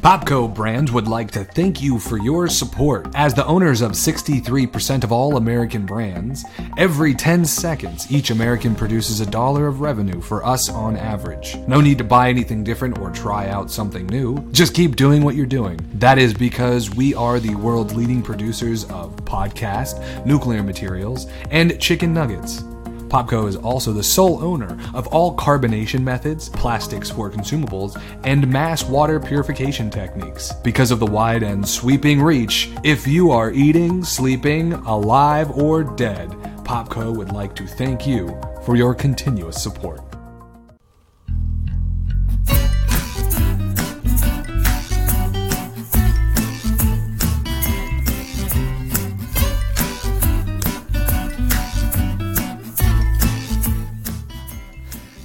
Popco brand would like to thank you for your support. As the owners of 63% of all American brands, every 10 seconds, each American produces $1 of revenue for us on average. No need to buy anything different or try out something new. Just keep doing what you're doing. That is because we are the world's leading producers of podcast, nuclear materials, and chicken nuggets. Popco is also the sole owner of all carbonation methods, plastics for consumables, and mass water purification techniques. Because of the wide and sweeping reach, if you are eating, sleeping, alive, or dead, Popco would like to thank you for your continuous support.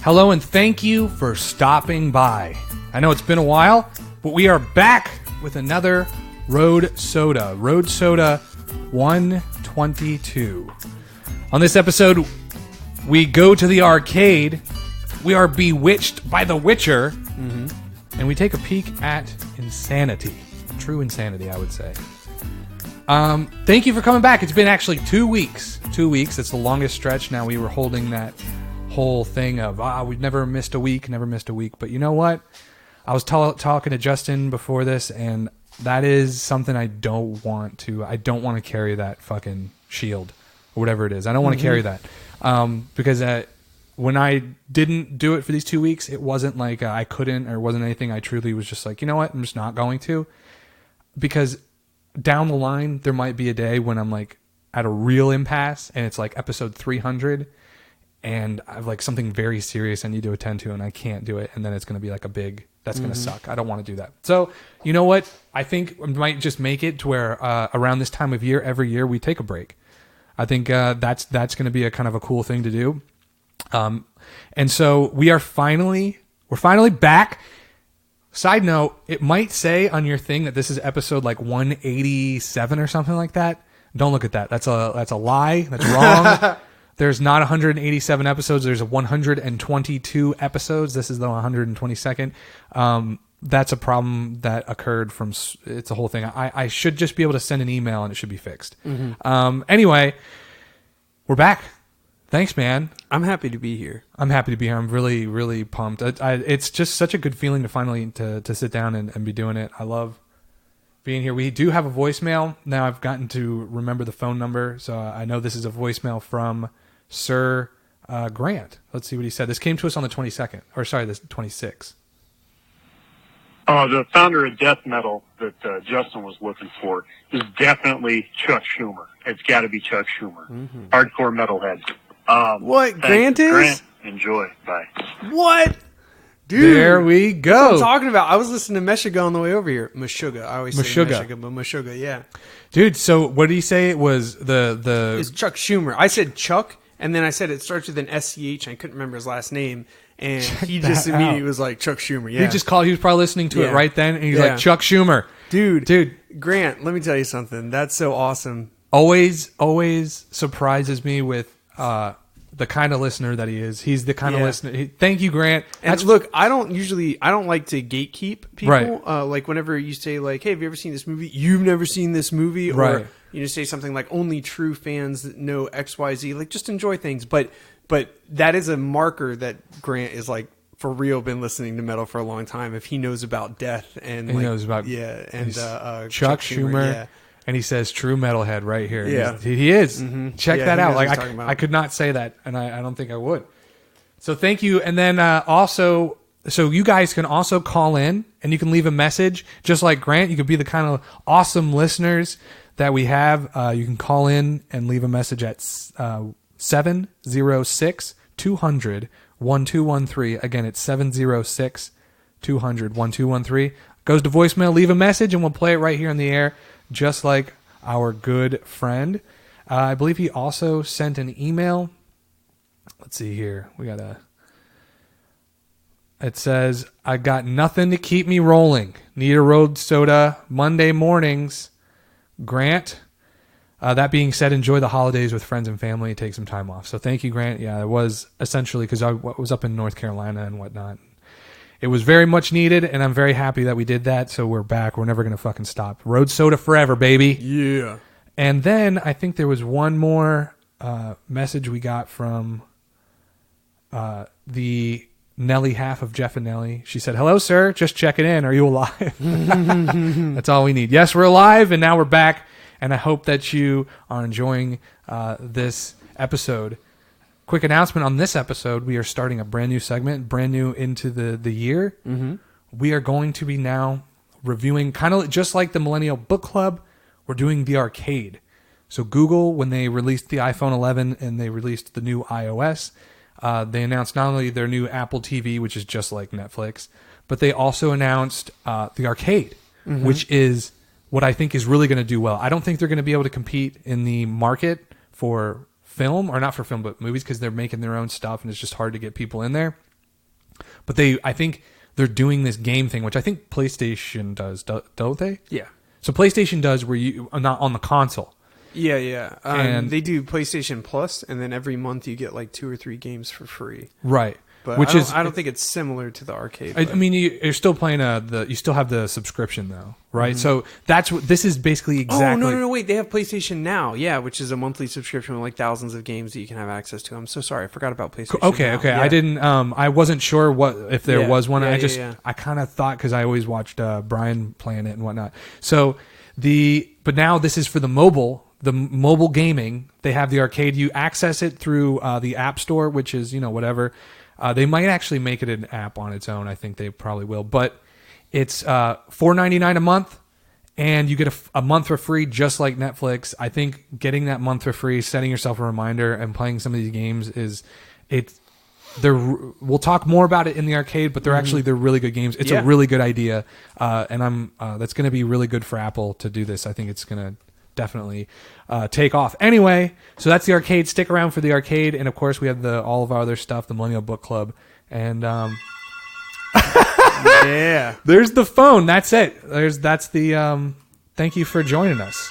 Hello and thank you for stopping by. I know it's been a while, but we are back with another Road Soda 122. On this episode, we go to the arcade, we are bewitched by The Witcher, and we take a peek at insanity. True insanity, I would say. Thank you for coming back. It's been actually 2 weeks. 2 weeks, it's the longest stretch. Now we were holding that whole thing of we've never missed a week, but you know what, I was talking to Justin before this, and that is something I don't want to carry that fucking shield or whatever it is. I don't want to carry that because when I didn't do it for these 2 weeks, it wasn't like I couldn't or wasn't anything. I truly was just like, you know what, I'm just not going to, because down the line there might be a day when I'm like at a real impasse and it's like episode 300 and I have like something very serious I need to attend to and I can't do it, and then it's going to be like that's going to suck. I don't want to do that. So, you know what? I think we might just make it to where around this time of year, every year, we take a break. I think that's going to be a kind of a cool thing to do. And so we're finally back. Side note, it might say on your thing that this is episode like 187 or something like that. Don't look at that. That's a lie. That's wrong. There's not 187 episodes. There's 122 episodes. This is the 122nd. That's a problem that occurred from... It's a whole thing. I should just be able to send an email and it should be fixed. Anyway, we're back. Thanks, man. I'm happy to be here. I'm really, really pumped. It's just such a good feeling to finally to sit down and be doing it. I love being here. We do have a voicemail. Now I've gotten to remember the phone number, so I know this is a voicemail from Sir Grant. Let's see what he said. This came to us on the 22nd, or sorry, the 26th. The founder of death metal that Justin was looking for is definitely Chuck Schumer. It's got to be Chuck Schumer. Hardcore metalhead. What, Grant is? Grant, enjoy. Bye. What? Dude, there we go. That's what I'm talking about. I was listening to Meshuggah on the way over here. Meshuggah. I always say Meshuggah, but Meshuggah, yeah. Dude, so what did he say? It was the... It's Chuck Schumer. I said Chuck, and then I said it starts with an SCH, and I couldn't remember his last name, and he just immediately was like, Chuck Schumer, yeah. He was probably listening to it right then, and he's like, Chuck Schumer. Dude. Grant, let me tell you something. That's so awesome. Always surprises me with... the kind of listener that he is. He's the kind of listener. Thank you, Grant. And look, I don't like to gatekeep people. Right. Like whenever you say like, hey, have you ever seen this movie? You've never seen this movie. Or say something like only true fans that know XYZ. Like just enjoy things. But that is a marker that Grant is like for real been listening to metal for a long time. If he knows about death and he knows about Chuck Schumer. Yeah. And he says true metalhead right here. Yeah. He is. Check that out. Like I could not say that, and I don't think I would. So thank you. And then also, so you guys can also call in and you can leave a message. Just like Grant, you could be the kind of awesome listeners that we have. You can call in and leave a message at 706-200-1213. Again, it's 706-200-1213. Goes to voicemail. Leave a message and we'll play it right here in the air. Just like our good friend. I believe he also sent an email. Let's see here. It says, I got nothing to keep me rolling. Need a road soda Monday mornings. Grant. That being said, enjoy the holidays with friends and family. Take some time off. So thank you, Grant. Yeah, it was essentially because I was up in North Carolina and whatnot. It was very much needed, and I'm very happy that we did that. So we're back. We're never going to fucking stop. Road Soda forever, baby. Yeah. And then I think there was one more message we got from the Nelly half of Jeff and Nelly. She said, "Hello, sir. Just checking in. Are you alive?" That's all we need. Yes, we're alive, and now we're back. And I hope that you are enjoying this episode. Quick announcement on this episode. We are starting a brand new segment, brand new into the year. Mm-hmm. We are going to be now reviewing, kind of just like the Millennial Book Club, we're doing the arcade. So Google, when they released the iPhone 11 and they released the new iOS, they announced not only their new Apple TV, which is just like Netflix, but they also announced the arcade, which is what I think is really going to do well. I don't think they're going to be able to compete in the market for film, or not for film, but movies, because they're making their own stuff and it's just hard to get people in there. But I think they're doing this game thing, which I think PlayStation does, don't they? Yeah. So PlayStation does where you are not on the console. Yeah, yeah. And they do PlayStation Plus, and then every month you get like 2 or 3 games for free. Right. But I don't think it's similar to the arcade. I mean, you're still playing you still have the subscription though, right? So that's what this is basically exactly. Oh no, wait, they have PlayStation Now, yeah, which is a monthly subscription with like thousands of games that you can have access to. I'm so sorry, I forgot about PlayStation. Okay, Now. Okay, yeah. I didn't. I wasn't sure if there was one. Yeah, I kind of thought, because I always watched Brian playing it and whatnot. So but now this is for the mobile gaming. They have the arcade. You access it through the App Store, which is whatever. They might actually make it an app on its own. I think they probably will. But it's $4.99 a month, and you get a month for free, just like Netflix. I think getting that month for free, setting yourself a reminder, and playing some of these games we'll talk more about it in the arcade, but they're really good games. It's a really good idea, and that's going to be really good for Apple to do this. I think it's going to definitely take off. Anyway, so that's the arcade. Stick around for the arcade, and of course we have all of our other stuff, the Millennial Book Club, and yeah, there's the phone. That's it. That's the thank you for joining us.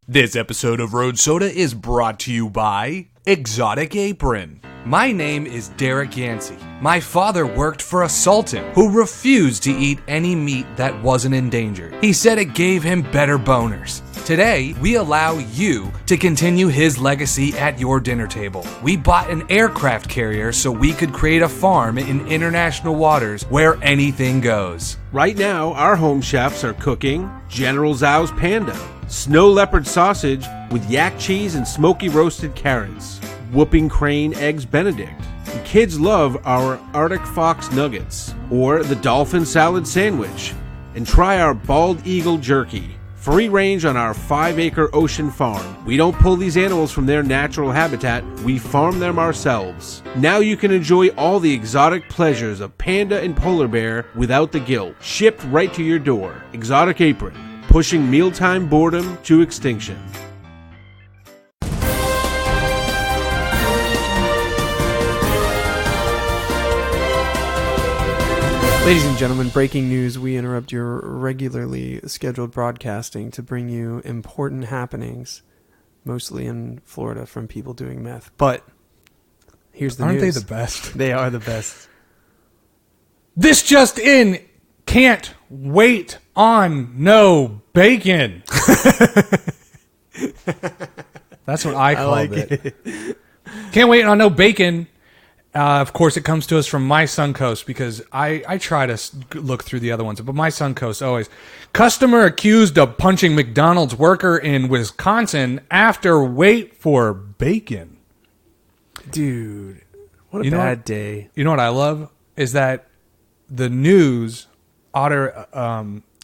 This episode of Road Soda is brought to you by Exotic Apron. My name is Derek Yancey. My father worked for a sultan who refused to eat any meat that wasn't endangered. He said it gave him better boners. Today, we allow you to continue his legacy at your dinner table. We bought an aircraft carrier so we could create a farm in international waters where anything goes. Right now, our home chefs are cooking General Tso's Panda, snow leopard sausage with yak cheese and smoky roasted carrots, whooping crane eggs Benedict. And kids love our Arctic fox nuggets, or the dolphin salad sandwich. And try our bald eagle jerky. Free range on our 5-acre ocean farm. We don't pull these animals from their natural habitat, we farm them ourselves. Now you can enjoy all the exotic pleasures of panda and polar bear without the guilt. Shipped right to your door. Exotic Apron, pushing mealtime boredom to extinction. Ladies and gentlemen, breaking news. We interrupt your regularly scheduled broadcasting to bring you important happenings, mostly in Florida from people doing meth. But here's the Aren't news. they the best? They are the best. This just in, can't wait on no bacon. That's what I called it. Can't wait on no bacon. Of course, it comes to us from My Suncoast, because I try to look through the other ones, but My Suncoast always. Customer accused of punching McDonald's worker in Wisconsin after wait for bacon. Dude, what a bad day. You know what I love? Is that the news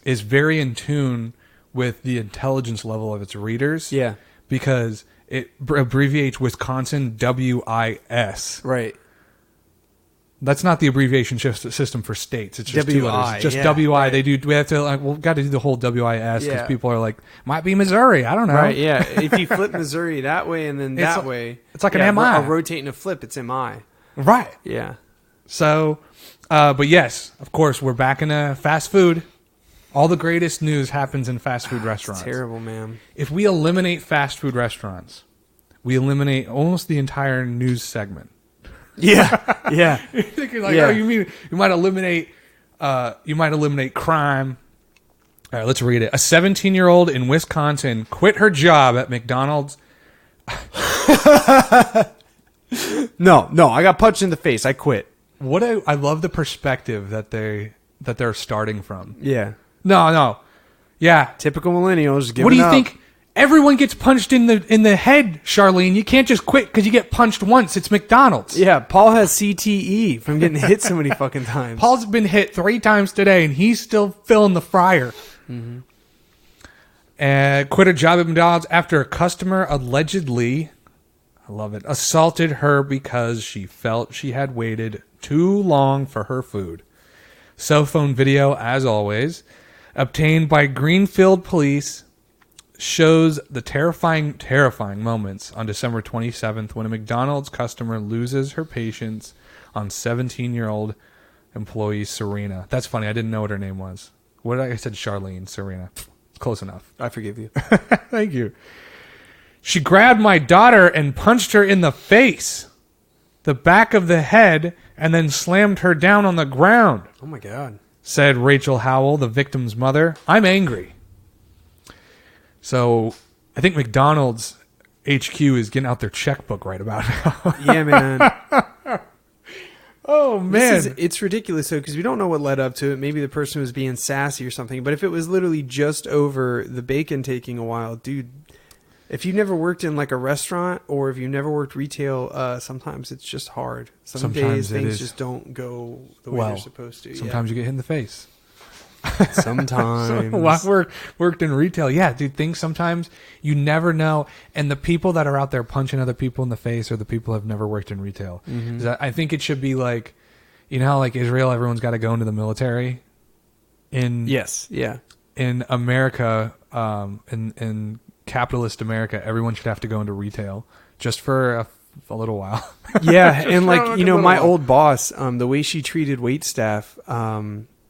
is very in tune with the intelligence level of its readers. Yeah. Because it abbreviates Wisconsin WIS. Right. That's not the abbreviation system for states. It's just WI, 2 letters. Just yeah, WI. right. We have to we've got to do the whole WIS because people are like, might be Missouri. I don't know. Right, yeah. If you flip Missouri that way and then that way. It's like an MI. A rotate and a flip, it's MI. Right. Yeah. So, but yes, of course, we're back in fast food. All the greatest news happens in fast food restaurants. It's terrible, man. If we eliminate fast food restaurants, we eliminate almost the entire news segment. Yeah, yeah. You're like, Yeah. oh, you mean you might eliminate crime. All right, let's read it. A 17-year-old in Wisconsin quit her job at McDonald's. No, I got punched in the face. I quit. I love the perspective that they're starting from. Yeah. No. Yeah. Typical millennials. What do you think? Everyone gets punched in the head, Charlene. You can't just quit because you get punched once. It's McDonald's. Yeah, Paul has CTE from getting hit so many fucking times. Paul's been hit 3 times today, and he's still filling the fryer. Mm-hmm. And quit a job at McDonald's after a customer allegedly, I love it, assaulted her because she felt she had waited too long for her food. Cell phone video, as always, obtained by Greenfield Police, shows the terrifying moments on December 27th when a McDonald's customer loses her patience on 17-year-old employee Serena. That's funny. I didn't know what her name was. I said Charlene, Serena. It's close enough. I forgive you. Thank you. She grabbed my daughter and punched her in the face, the back of the head, and then slammed her down on the ground. Oh my God. Said Rachel Howell, the victim's mother. I'm angry. So I think McDonald's HQ is getting out their checkbook right about now. Yeah, man. Oh, man. It's ridiculous, though, because we don't know what led up to it. Maybe the person was being sassy or something. But if it was literally just over the bacon taking a while, dude, if you've never worked in like a restaurant or if you've never worked retail, sometimes it's just hard. Some days things just don't go the way they're supposed to. Sometimes you get hit in the face. Sometimes. While worked in retail, yeah, dude, things sometimes you never know. And the people that are out there punching other people in the face are the people who have never worked in retail. Mm-hmm. I think it should be like, you know how like Israel, everyone's got to go into the military? Yes, yeah. In America, in capitalist America, everyone should have to go into retail just for a little while. Yeah, and like, you know, my old boss, the way she treated wait staff,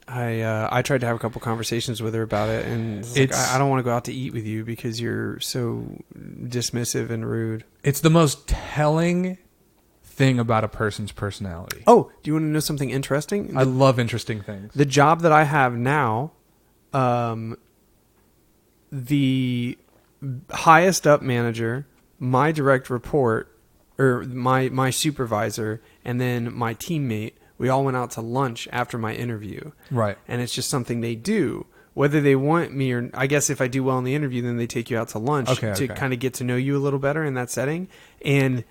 I tried to have a couple conversations with her about it, and I don't want to go out to eat with you because you're so dismissive and rude. It's the most telling thing about a person's personality. Oh, do you want to know something interesting? I love interesting things. The job that I have now, the highest up manager, my direct report, or my supervisor, and then my teammate, we all went out to lunch after my interview. Right. And it's just something they do. Whether they want me or... I guess if I do well in the interview, then they take you out to lunch to kind of get to know you a little better in that setting. And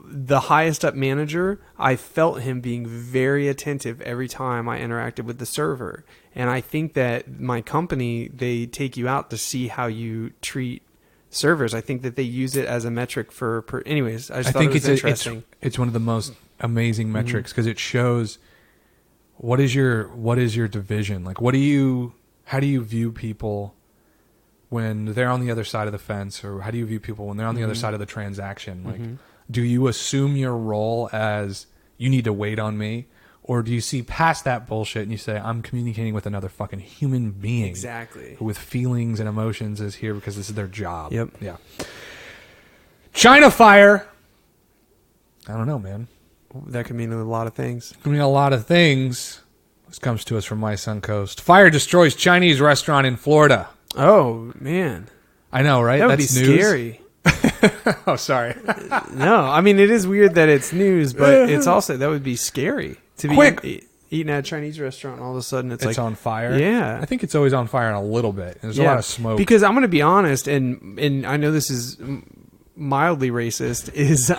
the highest up manager, I felt him being very attentive every time I interacted with the server. And I think that my company, they take you out to see how you treat servers. I think that they use it as a metric for... anyways, I thought it was interesting. It's one of the most amazing metrics because it shows what is your division, like how do you view people when they're on the other side of the fence, or how do you view people when they're on the other side of the transaction? Like, do you assume your role as you need to wait on me, or do you see past that bullshit and you say I'm communicating with another fucking human being, exactly, who with feelings and emotions is here because this is their job? Yep. Yeah. China fire. I don't know, man. That could mean a lot of things. It could mean a lot of things. This comes to us from my Suncoast. Fire destroys Chinese restaurant in Florida. Oh, man. I know, right? That would be scary. Oh, sorry. No, I mean, it is weird that it's news, but it's also, that would be scary. To be eating at a Chinese restaurant and all of a sudden it's like... on fire? Yeah. I think it's always on fire in a little bit. There's a lot of smoke. Because I'm going to be honest, and I know this is... mildly racist, is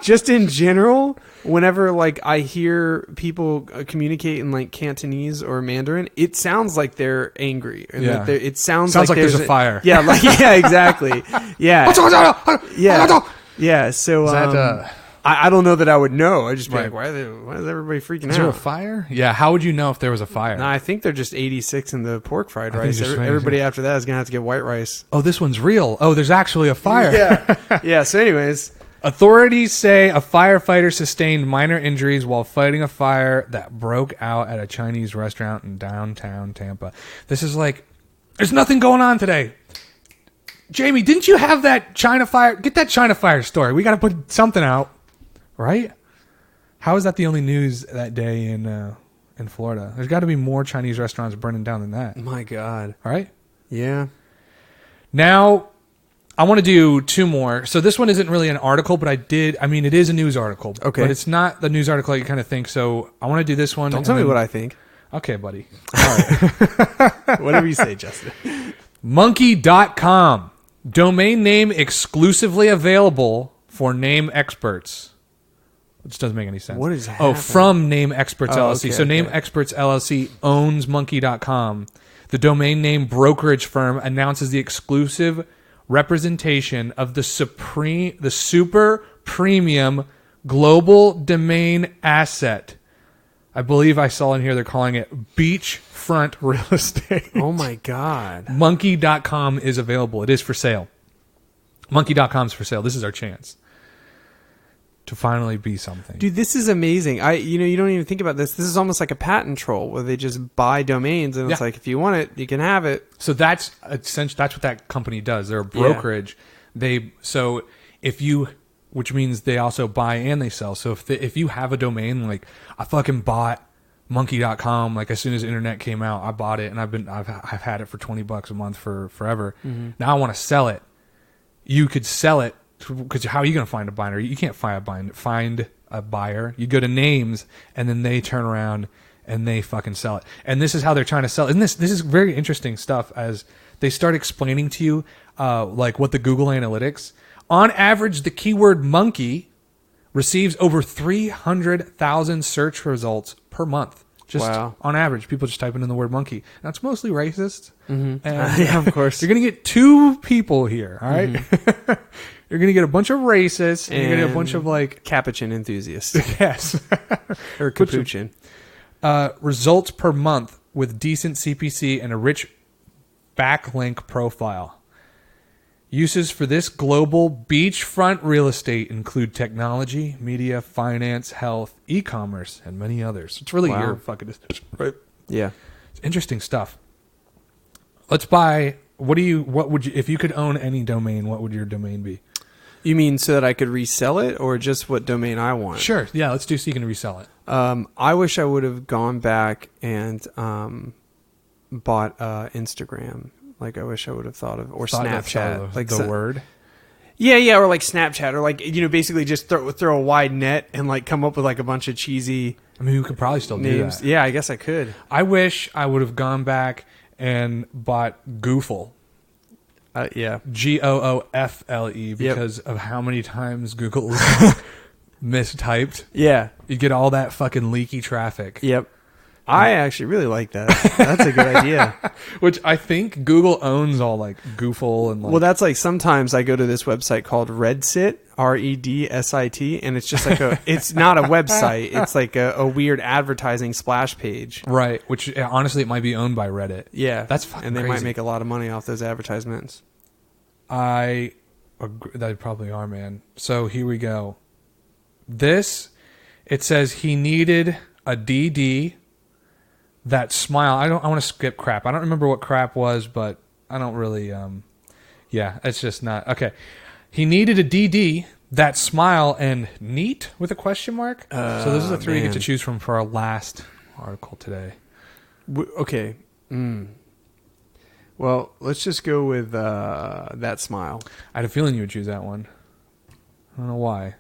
just in general, whenever like I hear people communicate in like Cantonese or Mandarin, it sounds like they're angry. And yeah. it sounds like there's a fire. Yeah, like yeah, exactly. Yeah. Yeah. So I don't know that I would know. I'd just be like, why is everybody freaking out? Is there a fire? Yeah, how would you know if there was a fire? No, I think they're just 86 in the pork fried rice. Everybody after that is going to have to get white rice. Oh, this one's real. Oh, there's actually a fire. Yeah. Yeah, so anyways. Authorities say a firefighter sustained minor injuries while fighting a fire that broke out at a Chinese restaurant in downtown Tampa. This is like, there's nothing going on today. Jamie, didn't you have that China fire? Get that China fire story. We got to put something out. Right? How is that the only news that day in Florida? There's got to be more Chinese restaurants burning down than that. My God. All right. Yeah. Now, I want to do two more. So this one isn't really an article, but it is a news article. Okay. But it's not the news article you kind of think. So I want to do this one. Don't tell me what I think. Okay, buddy. All right. Whatever you say, Justin. Monkey.com. Domain name exclusively available for name experts. Which doesn't make any sense. What is happening? From Name Experts LLC. Okay, so Name Experts LLC owns Monkey.com. The domain name brokerage firm announces the exclusive representation of the super premium global domain asset. I believe I saw in here they're calling it beachfront real estate. Oh my God. Monkey.com is available. It is for sale. Monkey.com is for sale. This is our chance to finally be something. Dude, this is amazing. You don't even think about this. This is almost like a patent troll where they just buy domains and it's like, if you want it, you can have it. So that's essentially that's what that company does. They're a brokerage. Which means they also buy and they sell. So if you have a domain, like I fucking bought monkey.com, like as soon as the internet came out, I bought it and I've had it for $20 a month for forever. Mm-hmm. Now I want to sell it. You could sell it. Because how are you going to find a buyer? You can't find a buyer. You go to names, and then they turn around and they fucking sell it. And this is how they're trying to sell it. And this is very interesting stuff as they start explaining to you like what the Google Analytics. On average, the keyword monkey receives over 300,000 search results per month. Just on average, people just typing in the word monkey. Now, it's mostly racist. Mm-hmm. And yeah, of course. You're going to get two people here, all right? Mm-hmm. You're going to get a bunch of racists, and you're going to get a bunch of, like... Capuchin enthusiasts. Yes. Or capuchin. Results per month with decent CPC and a rich backlink profile. Uses for this global beachfront real estate include technology, media, finance, health, e-commerce, and many others. It's really your fucking decision, right? Yeah. It's interesting stuff. Let's buy... What would you... If you could own any domain, what would your domain be? You mean so that I could resell it, or just what domain I want? Sure. Yeah, let's do so you can resell it. I wish I would have gone back and bought Instagram. Like I wish I would have thought of, or Snapchat. Like the word? Yeah, or like Snapchat, or like, basically just throw a wide net and like come up with like a bunch of cheesy... I mean, you could probably still names. do that. Yeah, I guess I could. I wish I would have gone back and bought Goofle. Yeah. Goofle, because of how many times Google mistyped. Yeah. You get all that fucking leaky traffic. Yep. I actually really like that. That's a good idea. Which I think Google owns all like Goofle and like... Well, that's like sometimes I go to this website called Redsit, REDSIT, and it's just like it's not a website. It's like a weird advertising splash page. Right. Which honestly, it might be owned by Reddit. Yeah. That's fucking And they crazy. might make a lot of money off those advertisements. I agree. They probably are, man. So here we go. This, it says he needed a DD that smile. I want to skip crap. I don't remember what crap was, but I don't really, yeah, it's just not. Okay. He needed a DD that smile and neat with a question mark. So those are the three you get to choose from for our last article today. Okay. Well, let's just go with that smile. I had a feeling you would choose that one. I don't know why.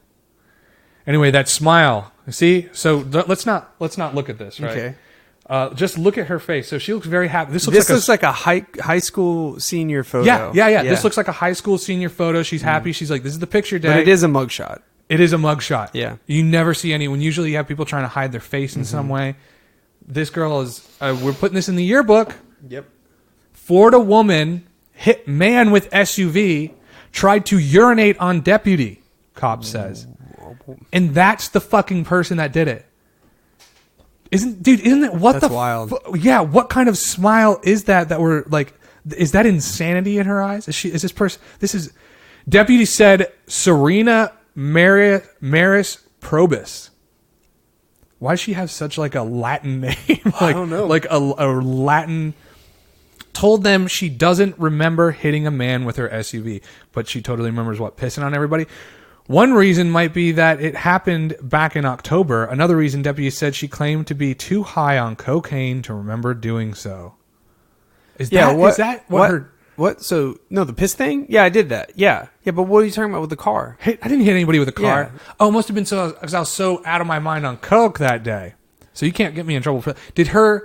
Anyway, that smile. See? So let's not look at this, right? Okay. Just look at her face. So she looks very happy. This looks like a high school senior photo. Yeah. This looks like a high school senior photo. She's happy. She's like, this is the picture day. But it is a mugshot. It is a mugshot. Yeah. You never see anyone. Usually you have people trying to hide their face in some way. This girl is, we're putting this in the yearbook. Yep. Florida woman hit man with SUV, tried to urinate on deputy, cop says. And that's the fucking person that did it. Isn't it what That's wild. Yeah, what kind of smile is that we're like, is that insanity in her eyes? Is this person, deputy said Serena Maris Probus. Why does she have such like a Latin name? Like, I don't know. Like a Latin, told them she doesn't remember hitting a man with her SUV, but she totally remembers what, pissing on everybody? One reason might be that it happened back in October. Another reason, deputies said she claimed to be too high on cocaine to remember doing so. Is that what her... What? So, no, the piss thing? Yeah, I did that. Yeah. Yeah, but what are you talking about with the car? Hey, I didn't hit anybody with a car. Yeah. Oh, it must have been because I was so out of my mind on coke that day. So you can't get me in trouble for that.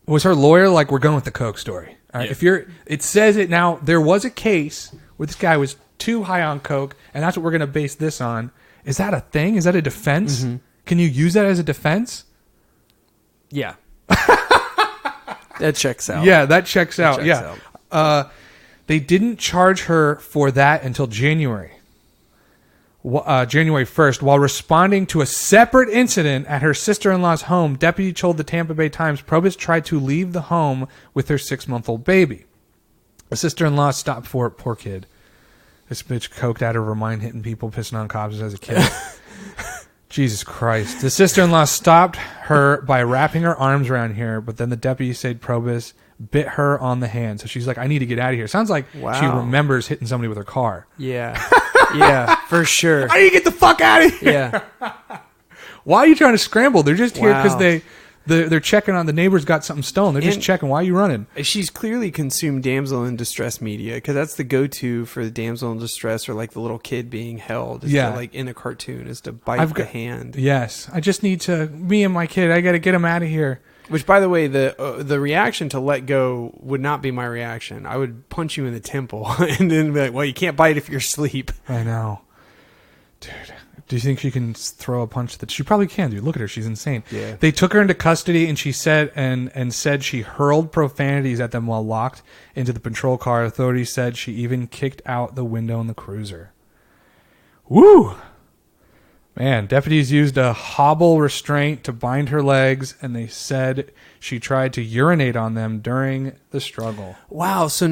Was her lawyer like, we're going with the coke story? All right. Yeah. It says it now. There was a case where this guy was too high on coke, and that's what we're going to base this on. Is that a thing? Is that a defense? Mm-hmm. Can you use that as a defense? Yeah. That checks out. Yeah, that checks out. They didn't charge her for that until January 1st. While responding to a separate incident at her sister-in-law's home, deputy told the Tampa Bay Times Probus tried to leave the home with her 6-month-old baby. The sister-in-law stopped for it. Poor kid. This bitch coked out of her mind, hitting people, pissing on cops as a kid. Jesus Christ. The sister-in-law stopped her by wrapping her arms around here, but then the deputy said Probus bit her on the hand. So she's like, I need to get out of here. Sounds like she remembers hitting somebody with her car. Yeah. Yeah, for sure. I need to get the fuck out of here. Yeah. Why are you trying to scramble? They're just here because they're checking on the neighbors got something stolen. They're just checking. Why are you running? She's clearly consumed damsel in distress media because that's the go-to for the damsel in distress or like the little kid being held. Like in a cartoon is to bite the hand. Yes. I just need to, me and my kid, I got to get him out of here. Which, by the way, the reaction to let go would not be my reaction. I would punch you in the temple and then be like, well, you can't bite if you're asleep. I know. Dude, do you think she can throw a punch? She probably can, dude. Look at her. She's insane. Yeah. They took her into custody, and she said said she hurled profanities at them while locked into the patrol car. Authorities said she even kicked out the window in the cruiser. Woo! Man, deputies used a hobble restraint to bind her legs, and they said she tried to urinate on them during the struggle. Wow, so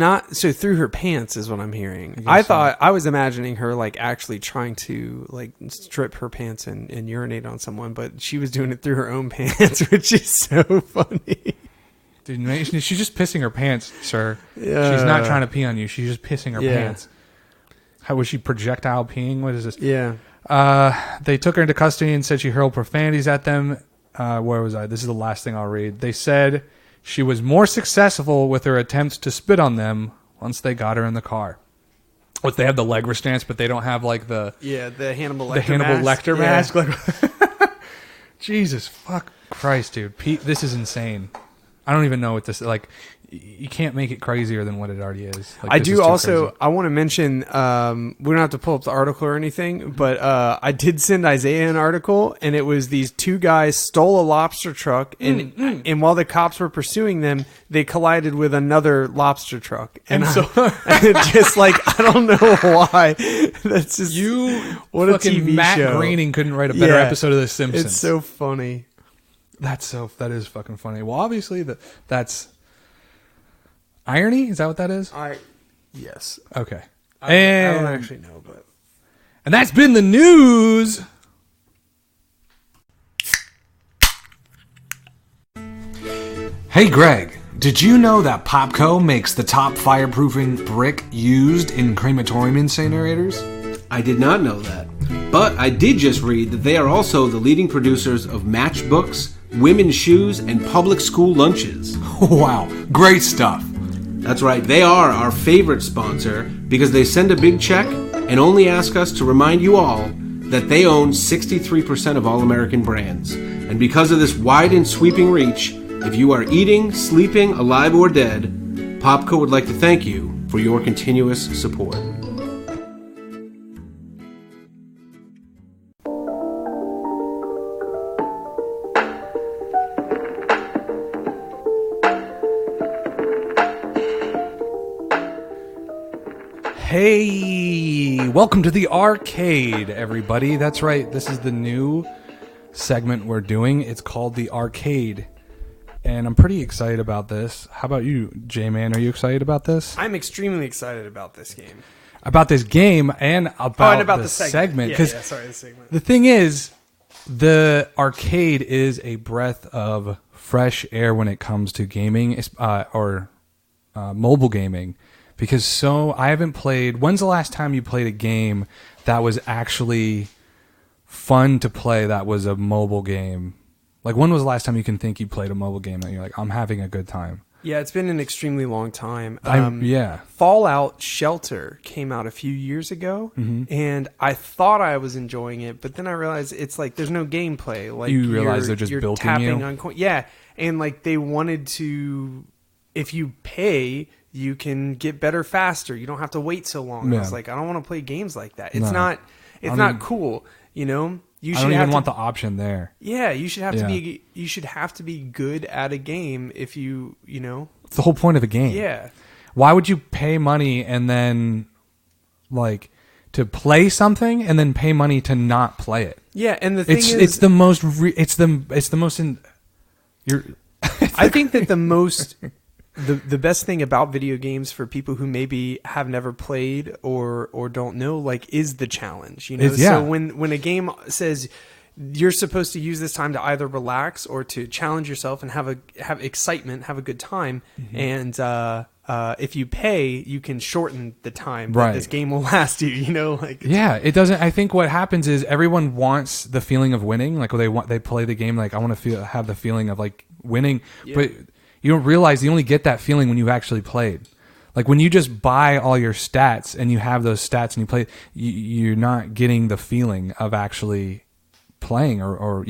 through her pants is what I'm hearing. I was imagining her like actually trying to like strip her pants and urinate on someone, but she was doing it through her own pants, which is so funny. Dude, she's just pissing her pants, sir. Yeah. She's not trying to pee on you. She's just pissing her pants. How was she projectile peeing? What is this? Yeah. They took her into custody and said she hurled profanities at them. Where was I? This is the last thing I'll read. They said she was more successful with her attempts to spit on them once they got her in the car. What, they have the leg restraints, but they don't have like the Hannibal Lecter mask. Jesus fuck Christ, dude. This is insane. I don't even know what this like. You can't make it crazier than what it already is. Like, I do also, crazy. I want to mention, we don't have to pull up the article or anything, but I did send Isaiah an article, and it was these two guys stole a lobster truck, and while the cops were pursuing them, they collided with another lobster truck. And so, just like, I don't know why. That's just, what a TV Matt show. Groening couldn't write a better episode of The Simpsons. It's so funny. That is fucking funny. Well, obviously, that's irony? Is that what that is? Yes. Okay. I don't actually know, but... And that's been the news. Hey, Greg, did you know that Popco makes the top fireproofing brick used in crematorium incinerators? I did not know that. But I did just read that they are also the leading producers of matchbooks, women's shoes, and public school lunches. Wow, great stuff. That's right, they are our favorite sponsor because they send a big check and only ask us to remind you all that they own 63% of all American brands. And because of this wide and sweeping reach, if you are eating, sleeping, alive, or dead, Popco would like to thank you for your continuous support. Hey, welcome to the arcade, everybody. That's right. This is the new segment we're doing. It's called the arcade, and I'm pretty excited about this. How about you, J-Man? Are you excited about this? I'm extremely excited about this game. About this game and about the segment. The segment. The thing is, the arcade is a breath of fresh air when it comes to gaming or mobile gaming. because I haven't played. When's the last time you played a game that was actually fun to play? That was a mobile game. Like, when was the last time you can think you played a mobile game that you're like, I'm having a good time? Yeah, it's been an extremely long time. Yeah. Fallout Shelter came out a few years ago, and I thought I was enjoying it, but then I realized it's like there's no gameplay. Like, you realize they're just bilking tapping you? on yeah, and like they wanted to, if you pay, you can get better faster. You don't have to wait so long. Yeah. I was like, I don't want to play games like that. It's not cool, you know? I don't even want the option there. Yeah, you should have to be good at a game if you know. It's the whole point of a game. Yeah. Why would you pay money and then like to play something and then pay money to not play it? Yeah, and the thing is, it's the most I think that the best thing about video games for people who maybe have never played or don't know, like, is the challenge, you know? So when a game says you're supposed to use this time to either relax or to challenge yourself and have excitement, have a good time, and if you pay, you can shorten the time that this game will last you, you know? Like, yeah, it doesn't. I think what happens is everyone wants the feeling of winning. Like, they play the game like, I want to have the feeling of like winning, but you don't realize you only get that feeling when you've actually played. Like, when you just buy all your stats and you have those stats and you play, you're not getting the feeling of actually playing you won't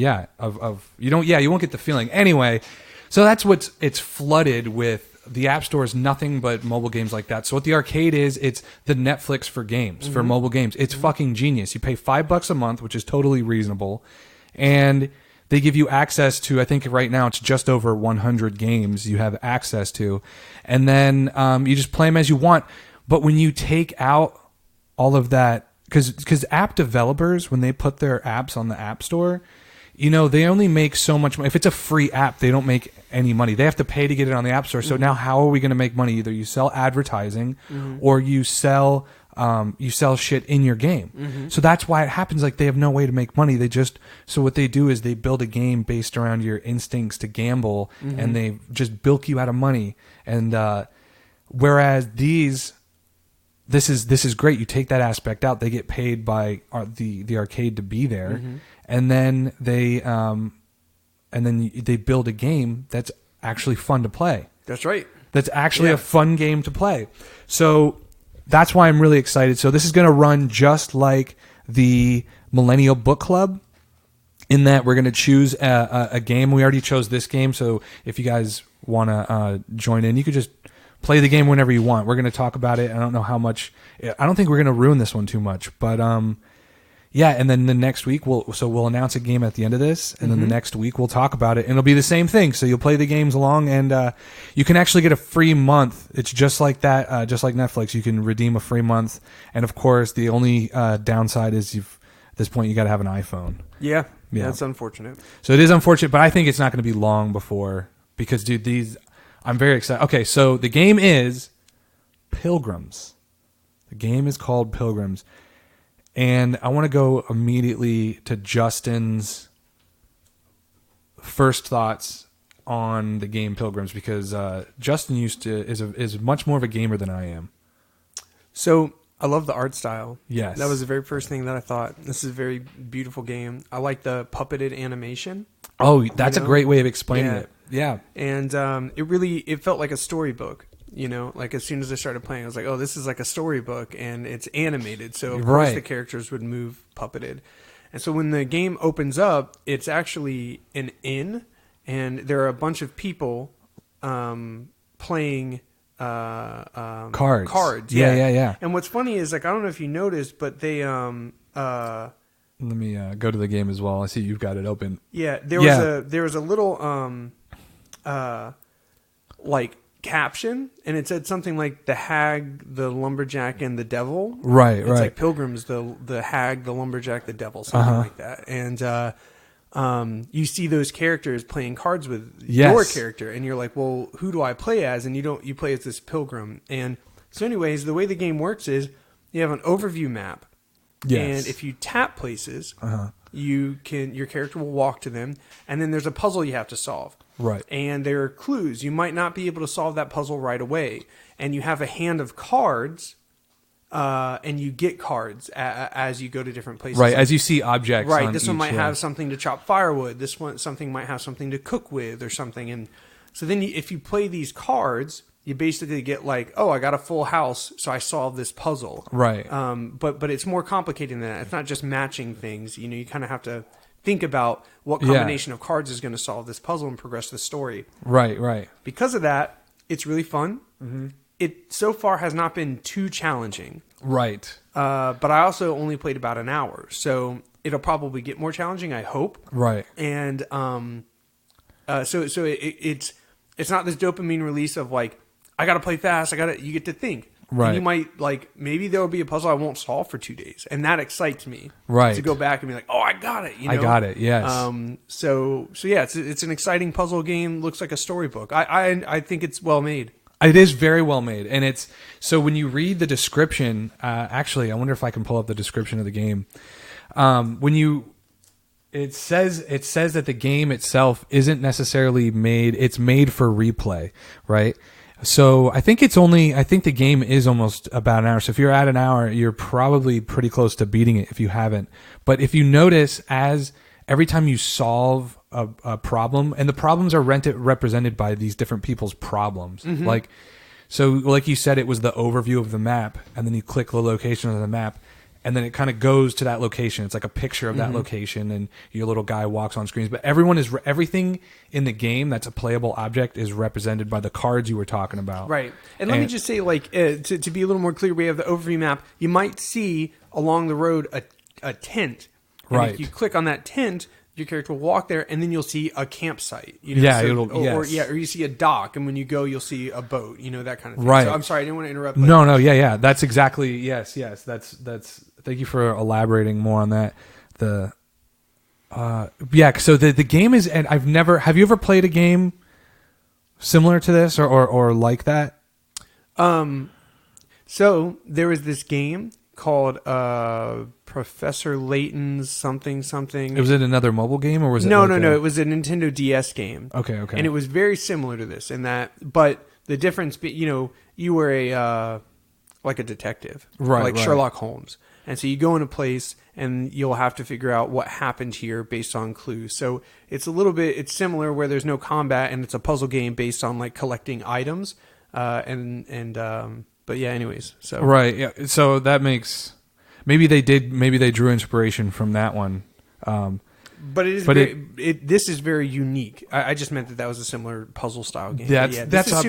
get the feeling. Anyway, so that's it's flooded with. The App Store is nothing but mobile games like that. So what the arcade is, it's the Netflix for games, for mobile games. It's fucking genius. You pay $5 a month, which is totally reasonable. And they give you access to, I think right now it's just over 100 games you have access to. And then you just play them as you want. But when you take out all of that, because app developers, when they put their apps on the App Store, you know, they only make so much money. If it's a free app, they don't make any money. They have to pay to get it on the App Store. So now how are we going to make money? Either you sell advertising or you sell shit in your game. So that's why it happens. Like, they have no way to make money. So what they do is they build a game based around your instincts to gamble, and they just bilk you out of money. And whereas this is great. You take that aspect out. They get paid by the arcade to be there, and then they build a game that's actually fun to play. that's right. That's actually a fun game to play. So that's why I'm really excited. So this is going to run just like the Millennial Book Club, in that we're going to choose a game. We already chose this game, so if you guys want to join in, you could just play the game whenever you want. We're going to talk about it. I don't know how much. I don't think we're going to ruin this one too much, but yeah. And then the next week we'll announce a game at the end of this, and then the next week we'll talk about it, and it'll be the same thing. So you'll play the games along, and you can actually get a free month. It's just like that, just like Netflix. You can redeem a free month, and of course the only downside is at this point you got to have an iPhone. Yeah, that's unfortunate. So it is unfortunate, but I think it's not going to be long before, because dude, I'm very excited. Okay, so the game is Pilgrims. The game is called Pilgrims. And I want to go immediately to Justin's first thoughts on the game Pilgrims, because Justin is much more of a gamer than I am. So I love the art style. Yes. That was the very first thing that I thought. This is a very beautiful game. I like the puppeted animation. Oh, that's a great way of explaining it. Yeah. And it felt like a storybook. You know, like, as soon as I started playing, I was like, oh, this is like a storybook, and it's animated. So, of course, the characters would move puppeted. And so when the game opens up, it's actually an inn, and there are a bunch of people playing cards. Yeah. And what's funny is, like, I don't know if you noticed, but they let me go to the game as well. I see you've got it open. Yeah, there was a little like caption, and it said something like the hag, the lumberjack, and the devil. Right. It's like Pilgrims, the hag, the lumberjack, the devil, something like that. And you see those characters playing cards with your character, and you're like, well, who do I play as? And you play as this pilgrim. And so anyways, the way the game works is you have an overview map. Yes. And if you tap places, your character will walk to them, and then there's a puzzle you have to solve. Right. And there are clues. You might not be able to solve that puzzle right away. And you have a hand of cards, and you get cards as you go to different places. Right, as you see objects. Right, on this one might each, have something to chop firewood. This one, something might have something to cook with or something. And so then if you play these cards, you basically get like, oh, I got a full house, so I solved this puzzle. Right. But it's more complicated than that. It's not just matching things. You know, you kind of have to think about what combination of cards is going to solve this puzzle and progress the story. Right, right. Because of that, it's really fun. Mm-hmm. It so far has not been too challenging. Right. But I also only played about an hour, so it'll probably get more challenging, I hope. Right. And so it's not this dopamine release of like, I got to play fast. You get to think. Right. And you might like, maybe there will be a puzzle I won't solve for 2 days. And that excites me. Right. To go back and be like, oh, I got it. You know? I got it. Yes. So yeah, it's an exciting puzzle game. Looks like a storybook. I think it's well made. It is very well made. And it's, so when you read the description, actually, I wonder if I can pull up the description of the game. It says that the game itself isn't necessarily made, it's made for replay, right? So I think the game is almost about an hour. So if you're at an hour, you're probably pretty close to beating it if you haven't. But if you notice, every time you solve a problem, and the problems are represented by these different people's problems. Mm-hmm. Like you said, it was the overview of the map, and then you click the location of the map, and then it kind of goes to that location. It's like a picture of that mm-hmm. location, and your little guy walks on screens. But everything in the game that's a playable object is represented by the cards you were talking about. Right. And let me just say, like, to be a little more clear, we have the overview map. You might see along the road a tent. And right. if you click on that tent, your character will walk there, and then you'll see a campsite. You know? Yeah, or you see a dock, and when you go, you'll see a boat. You know, that kind of thing. Right. So I'm sorry, I didn't want to interrupt. No, yeah. That's exactly, yes. That's. Thank you for elaborating more on that. So the game is, and have you ever played a game similar to this or like that? So there was this game called Professor Layton's something. Was it another mobile game, or was it? No. It was a Nintendo DS game. Okay. And it was very similar to this in that, but the difference, you were like a detective, right? Sherlock Holmes. And so you go in a place and you'll have to figure out what happened here based on clues. So it's it's similar where there's no combat and it's a puzzle game based on like collecting items. But yeah, anyways. So right. Yeah. So that makes, maybe they drew inspiration from that one. But this is very unique. I just meant that was a similar puzzle style game. That's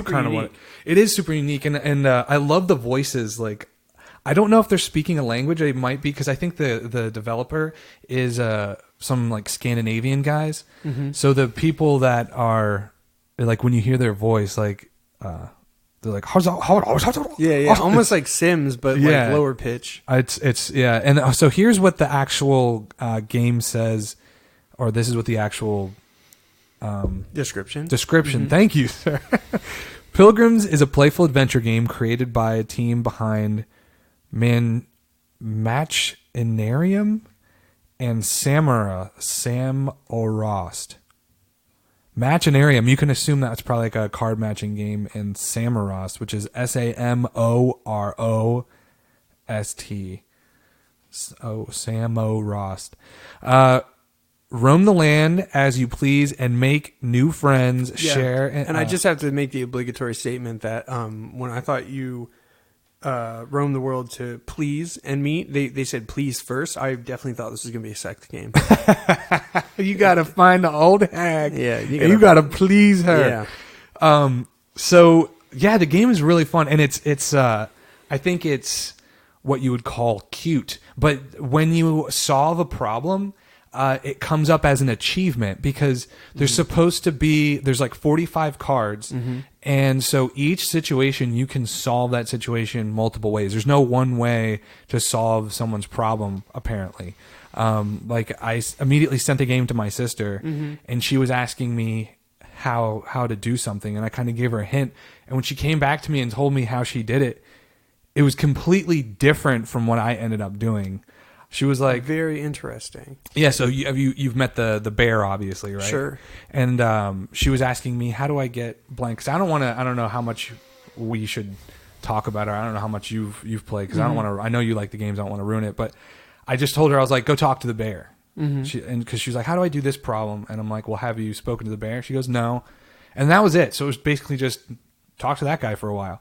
kind of what it is. Super unique. And I love the voices. Like, I don't know if they're speaking a language. It might be, because I think the developer is some like Scandinavian guys. Mm-hmm. So the people that are like, when you hear their voice, like they're like yeah, almost like Sims, but like lower pitch. It's yeah. And so here's what the actual game says, or this is what the actual description. Mm-hmm. Thank you, sir. Pilgrims is a playful adventure game created by a team behind Machinarium and Samorost. Machinarium, you can assume that's probably like a card matching game, and Samorost, which is Samorost. Oh, Samorost. Roam the land as you please and make new friends. Share and I just have to make the obligatory statement that when I thought you roam the world to please and meet, they said please first. I definitely thought this was gonna be a sex game. You gotta find the old hag. Yeah, you gotta please her. Yeah. So yeah, the game is really fun, and it's I think it's what you would call cute. But when you solve a problem, it comes up as an achievement, because there's supposed to be, there's like 45 cards. Mm-hmm. And so each situation, you can solve that situation multiple ways. There's no one way to solve someone's problem, apparently. Like I immediately sent the game to my sister, mm-hmm. and she was asking me how to do something. And I kind of gave her a hint. And when she came back to me and told me how she did it, it was completely different from what I ended up doing. She was like, very interesting. Yeah, so you've met the bear, obviously, right? Sure. And she was asking me, how do I get blank? Because I don't know how much we should talk about it. I don't know how much you've played, because I don't want to. I know you like the games. I don't want to ruin it, but I just told her, I was like, go talk to the bear. Because she was like, how do I do this problem? And I'm like, well, have you spoken to the bear? She goes, no. And that was it. So it was basically just talk to that guy for a while.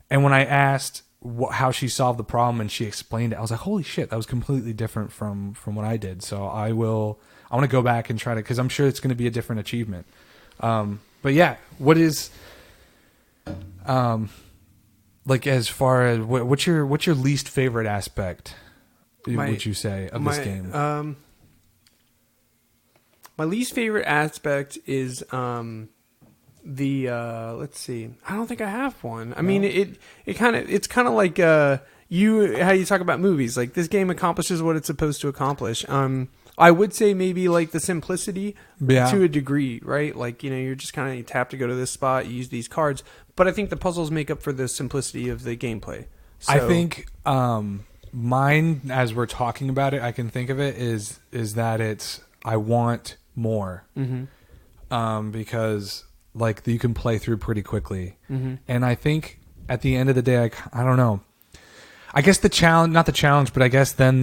And when I asked how she solved the problem and she explained it, I was like, holy shit, that was completely different from what I did. So I want to go back and try to, because I'm sure it's going to be a different achievement. But yeah, what is like, as far as what's your least favorite aspect, would you say, of this game? My least favorite aspect is let's see. I don't think I have one. I mean, it's kind of like how you talk about movies. Like, this game accomplishes what it's supposed to accomplish. I would say maybe like the simplicity to a degree, right? Like, you're just kind of, you tap to go to this spot, you use these cards. But I think the puzzles make up for the simplicity of the gameplay. So, I think mine, as we're talking about it, I can think of it is that I want more, because like you can play through pretty quickly, and I think at the end of the day, I don't know. I guess not the challenge, but I guess then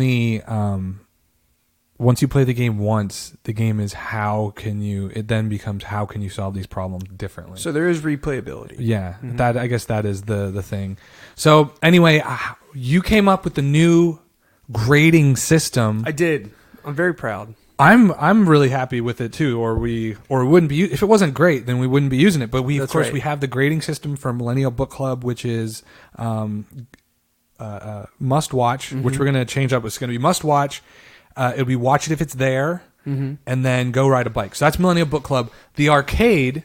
once you play the game once, the game is it then becomes how can you solve these problems differently. So there is replayability. Yeah, I guess that is the thing. So anyway, you came up with the new grading system. I did. I'm very proud. I'm really happy with it too, or we wouldn't be. If it wasn't great, then we wouldn't be using it. But we have the grading system from Millennial Book Club, which is must watch, which we're going to change up. It's going to be must watch. It'll be watch it if it's there, and then go ride a bike. So that's Millennial Book Club. The arcade,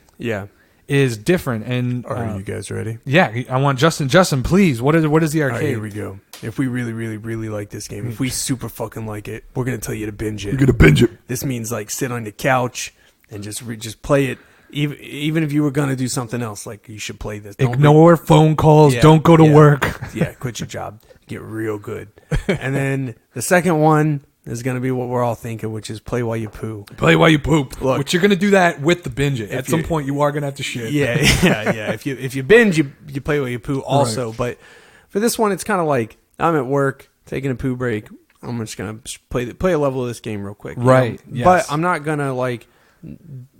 is different. And are you guys ready? Yeah, I want Justin, please. What is the arcade? All right, here we go. If we really, really, really like this game, if we super fucking like it, we're gonna tell you to binge it. You're gonna binge it. This means like sit on the couch and just play it. Even if you were gonna do something else, like, you should play this. Ignore phone calls. Don't go to work. Yeah, quit your job. Get real good. And then the second one is going to be what we're all thinking, which is play while you poo. Play while you poop. Look, which you're going to do that with the binge it. At some point, you are going to have to shit. Yeah. If you binge, you play while you poo also. Right. But for this one, it's kind of like, I'm at work, taking a poo break. I'm just going to play a level of this game real quick. Right. Yes. But I'm not going to, like,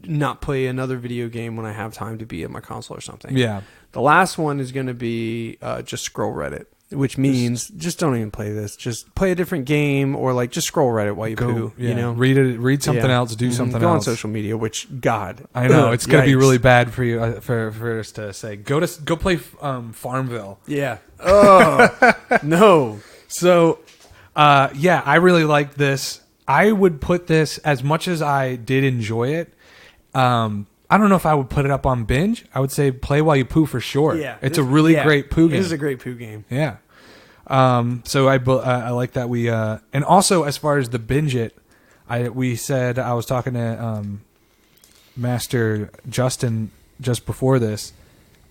not play another video game when I have time to be at my console or something. Yeah. The last one is going to be just scroll Reddit. Which means just don't even play this. Just play a different game, or like just scroll Reddit while you poo. Yeah. You know, read something else, do something else. Go on social media. Which, God, I know it's going to be really bad for you for us to say. Go play Farmville. Yeah. Oh no. So, I really like this. I would put this, as much as I did enjoy it. I don't know if I would put it up on binge. I would say play while you poo for sure. Yeah, it's a really great poo game. This is a great poo game. Yeah. So I like that we and also, as far as the binge it, we said, I was talking to Master Justin just before this.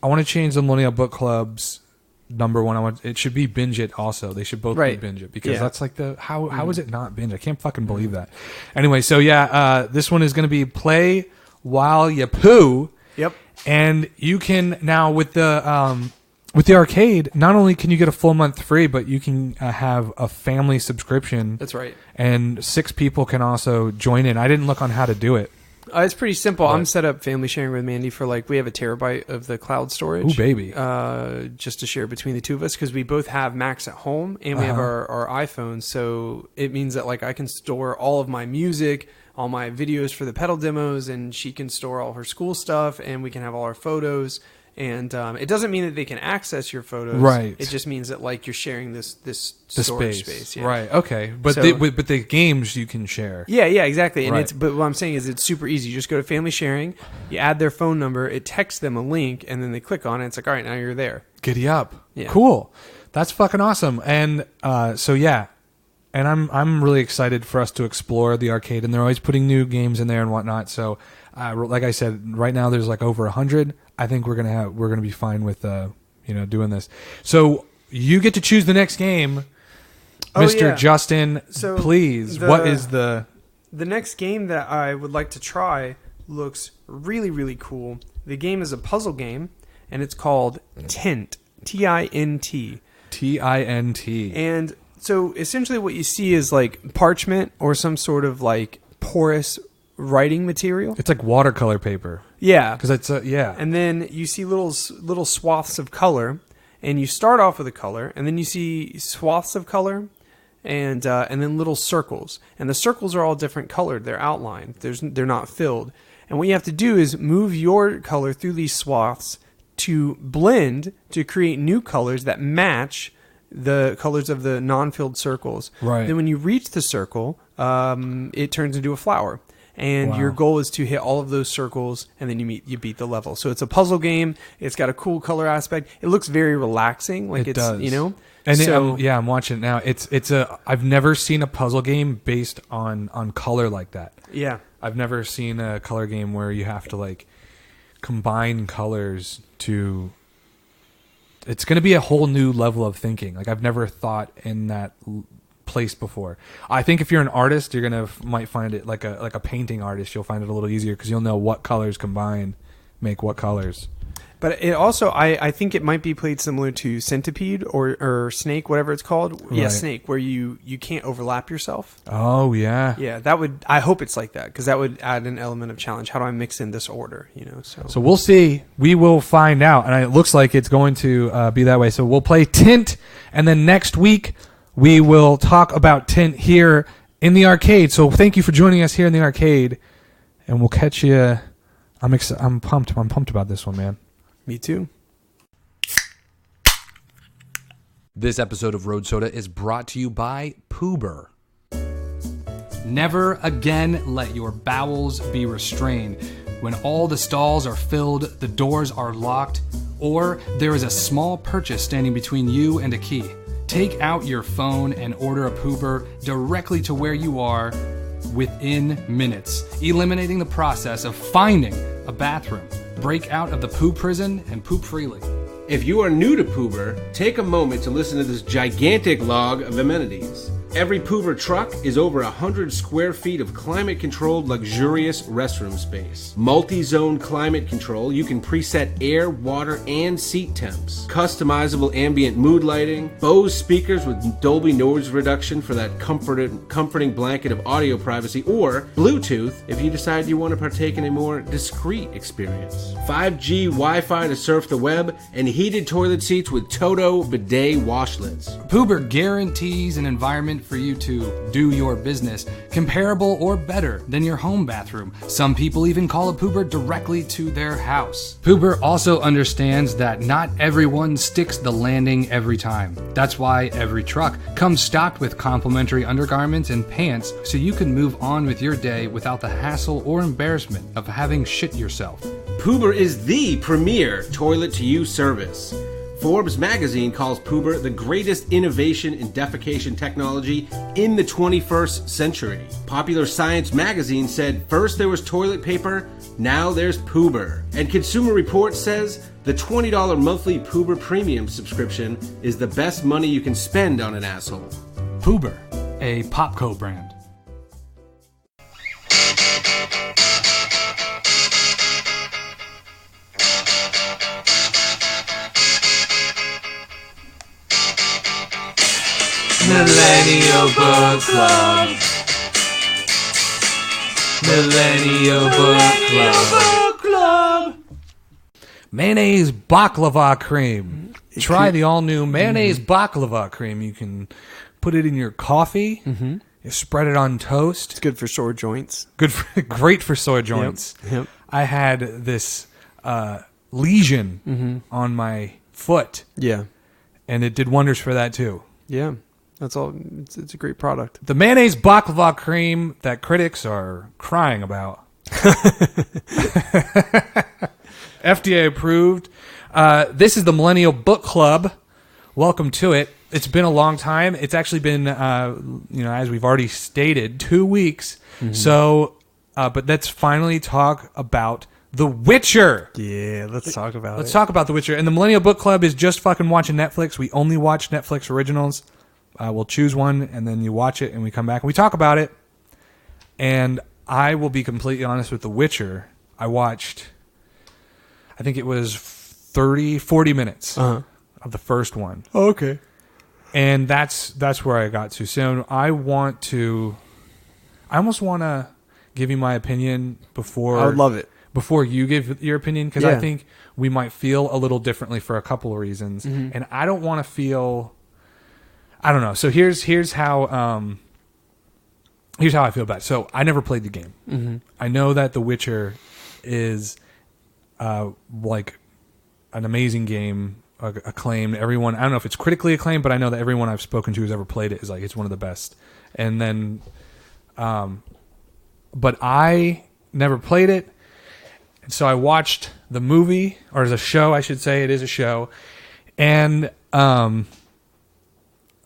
I want to change the Millennial Book Club's number one. It should be binge it also. They should both be binge it, because that's like how is it not binge? I can't fucking believe that. Anyway, so this one is going to be play while you poo. Yep. And you can now, with the arcade, not only can you get a full month free, but you can have a family subscription. That's right. And 6 people can also join in. I didn't look on how to do it. It's pretty simple. I'm set up family sharing with Mandy for, like, we have a terabyte of the cloud storage. Ooh, baby. Just to share between the two of us, because we both have Macs at home and we have our iPhones. So it means that, like, I can store all of my music, all my videos for the pedal demos, and she can store all her school stuff, and we can have all our photos. And it doesn't mean that they can access your photos. Right. It just means that, like, you're sharing this storage space. Yeah. Right. Okay. But the games you can share. Yeah. Exactly. And right. but what I'm saying is it's super easy. You just go to family sharing, you add their phone number, it texts them a link, and then they click on it. It's like, all right, now you're there. Giddy up. Yeah. Cool. That's fucking awesome. And and I'm really excited for us to explore the arcade, and they're always putting new games in there and whatnot. So, like I said, right now there's like over 100. I think we're gonna be fine with doing this. So you get to choose the next game. Mr. Justin, So please, what is the next game that I would like to try looks really, really cool. The game is a puzzle game, and it's called Tint, T-I-N-T. T-I-N-T. And so essentially what you see is like parchment or some sort of like porous writing material. It's like watercolor paper. Yeah. Because it's, And then you see little swaths of color, and you start off with a color, and then you see swaths of color, and then little circles. And the circles are all different colored. They're outlined. They're not filled. And what you have to do is move your color through these swaths to blend to create new colors that match the colors of the non-filled circles. Right. Then when you reach the circle, it turns into a flower. And Wow. your goal is to hit all of those circles, and then you beat the level. So it's a puzzle game. It's got a cool color aspect. It looks very relaxing. Like It it's, does. you know? And So- I'm watching it now. I've never seen a puzzle game based on color like that. Yeah. I've never seen a color game where you have to like combine colors to. It's going to be a whole new level of thinking. Like I've never thought in that place before. I think if you're an artist, you're gonna might find it like a painting artist. You'll find it a little easier because you'll know what colors combined make what colors. But it also, I think it might be played similar to Centipede or Snake, whatever it's called. Yeah, Right. Snake, where you can't overlap yourself. Oh yeah. Yeah, that would. I hope it's like that because that would add an element of challenge. How do I mix in this order? You know, So we'll see. We will find out, and it looks like it's going to be that way. So we'll play Tint, and then next week we will talk about Tint here in the arcade. So thank you for joining us here in the arcade, and we'll catch you. I'm pumped. I'm pumped about this one, man. Me too. This episode of Road Soda is brought to you by Poober. Never again let your bowels be restrained. When all the stalls are filled, the doors are locked, or there is a small purchase standing between you and a key. Take out your phone and order a Poober directly to where you are within minutes, eliminating the process of finding a bathroom. Break out of the poo prison and poop freely. If you are new to Poober, take a moment to listen to this gigantic log of amenities. Every Poober truck is over 100 square feet of climate-controlled, luxurious restroom space. Multi-zone climate control, you can preset air, water, and seat temps. Customizable ambient mood lighting. Bose speakers with Dolby noise reduction for that comforting blanket of audio privacy. Or Bluetooth if you decide you want to partake in a more discreet experience. 5G Wi-Fi to surf the web, and heated toilet seats with Toto bidet washlets. Poober guarantees an environment for you to do your business comparable or better than your home bathroom. Some people even call a Poober directly to their house. Poober also understands that not everyone sticks the landing every time. That's why every truck comes stocked with complimentary undergarments and pants so you can move on with your day without the hassle or embarrassment of having shit yourself. Poober is the premier toilet-to-you service. Forbes magazine calls Poober the greatest innovation in defecation technology in the 21st century. Popular Science magazine said first there was toilet paper, now there's Poober. And Consumer Reports says the $20 monthly Poober Premium subscription is the best money you can spend on an asshole. Poober, a Popco brand. Millennial Book Club. Millennial Book Club. Mayonnaise baklava cream. Try the all-new mayonnaise baklava cream. You can put it in your coffee. Mm-hmm. You spread it on toast. It's good for sore joints. Great for sore joints. Yep. I had this lesion on my foot, Yeah. and it did wonders for that too. Yeah. That's all. It's a great product. The mayonnaise baklava cream that critics are crying about. FDA approved. This is the Millennial Book Club. Welcome to it. It's been a long time. It's actually been, as we've already stated, 2 weeks. Mm-hmm. So, but let's finally talk about The Witcher. Yeah, let's talk about Let's talk about The Witcher. And the Millennial Book Club is just fucking watching Netflix. We only watch Netflix originals. We'll choose one, and then you watch it, and we come back and we talk about it. And I will be completely honest with The Witcher. I watched, I think it was 40 minutes of the first one. Oh, okay. And that's where I got to. So I almost want to give you my opinion before. I would love it. Before you give your opinion, because I think we might feel a little differently for a couple of reasons. And I don't want to feel, I don't know. So here's how I feel about it. So I never played the game. I know that The Witcher is like an amazing game, acclaimed. Everyone, I don't know if it's critically acclaimed, but I know that everyone I've spoken to who's ever played it is like, it's one of the best. And then, but I never played it. And so I watched the movie, or the show, I should say. It is a show. And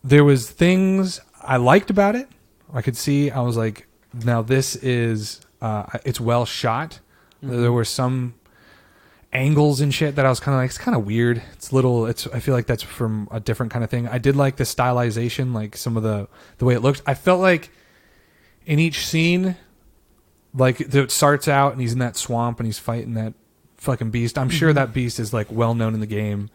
there was things I liked about it. I could see, I was like, now this is, it's well shot. There were some angles and shit that I was kind of like, it's kind of weird. I feel like that's from a different kind of thing. I did like the stylization, like some of the way it looked. I felt like in each scene, like it starts out and he's in that swamp and he's fighting that fucking beast. I'm sure that beast is like well known in the game.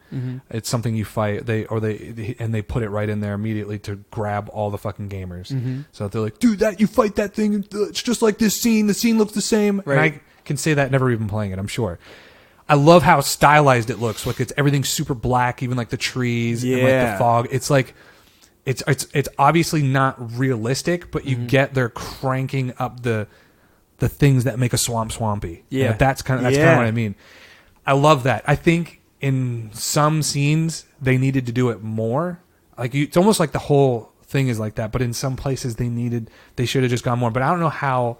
It's something you fight. They put it right in there immediately to grab all the fucking gamers. So they're like, dude, you fight that thing. And it's just like this scene. The scene looks the same. Right. And I can say that never even playing it. I'm sure. I love how stylized it looks. Like everything's super black, even like the trees and like the fog. It's like it's obviously not realistic, but you get they're cranking up the things that make a swamp swampy. Yeah, that's kind of what I mean. I love that. I think in some scenes they needed to do it more. Like it's almost like the whole thing is like that, but in some places they should have just gone more. But I don't know how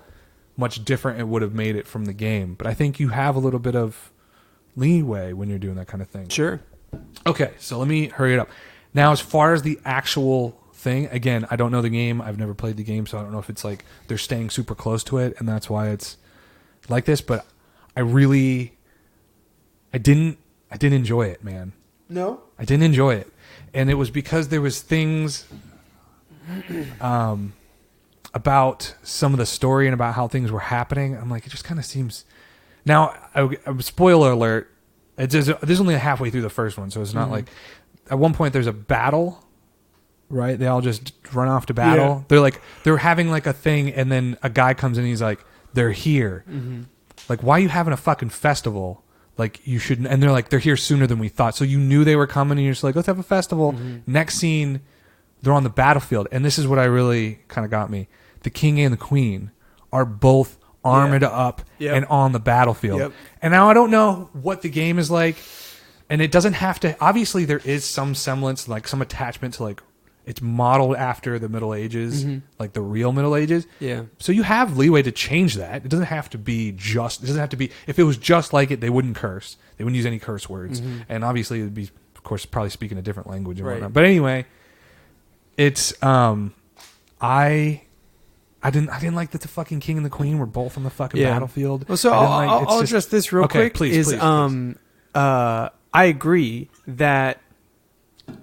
much different it would have made it from the game. But I think you have a little bit of leeway when you're doing that kind of thing. Sure. Okay, so let me hurry it up. Now, as far as the actual thing, again, I don't know the game. I've never played the game, so I don't know if it's like they're staying super close to it, and that's why it's like this. But I didn't enjoy it, man. No, I didn't enjoy it, and it was because there was things about some of the story and about how things were happening. I'm like, it just kind of seems. Now, spoiler alert, this is only halfway through the first one, so it's not like... At one point, there's a battle, right? They all just run off to battle. Yeah. They're having like a thing, and then a guy comes in and he's like, they're here. Like, why are you having a fucking festival? Like, you shouldn't... And they're like, they're here sooner than we thought. So you knew they were coming, and you're just like, let's have a festival. Next scene, they're on the battlefield. And this is what I really kind of got me. The king and the queen are both... armored up and on the battlefield. And now I don't know what the game is like, and it doesn't have to. Obviously, there is some semblance, like some attachment to like it's modeled after the Middle Ages, like the real Middle Ages. Yeah. So you have leeway to change that. It doesn't have to be just. It doesn't have to be. If it was just like it, they wouldn't curse. They wouldn't use any curse words, and obviously it'd be, of course, probably speaking a different language and whatnot. But anyway, it's I didn't like that the fucking king and the queen were both on the fucking battlefield. Well, so I'll address this real quick. Please. I agree that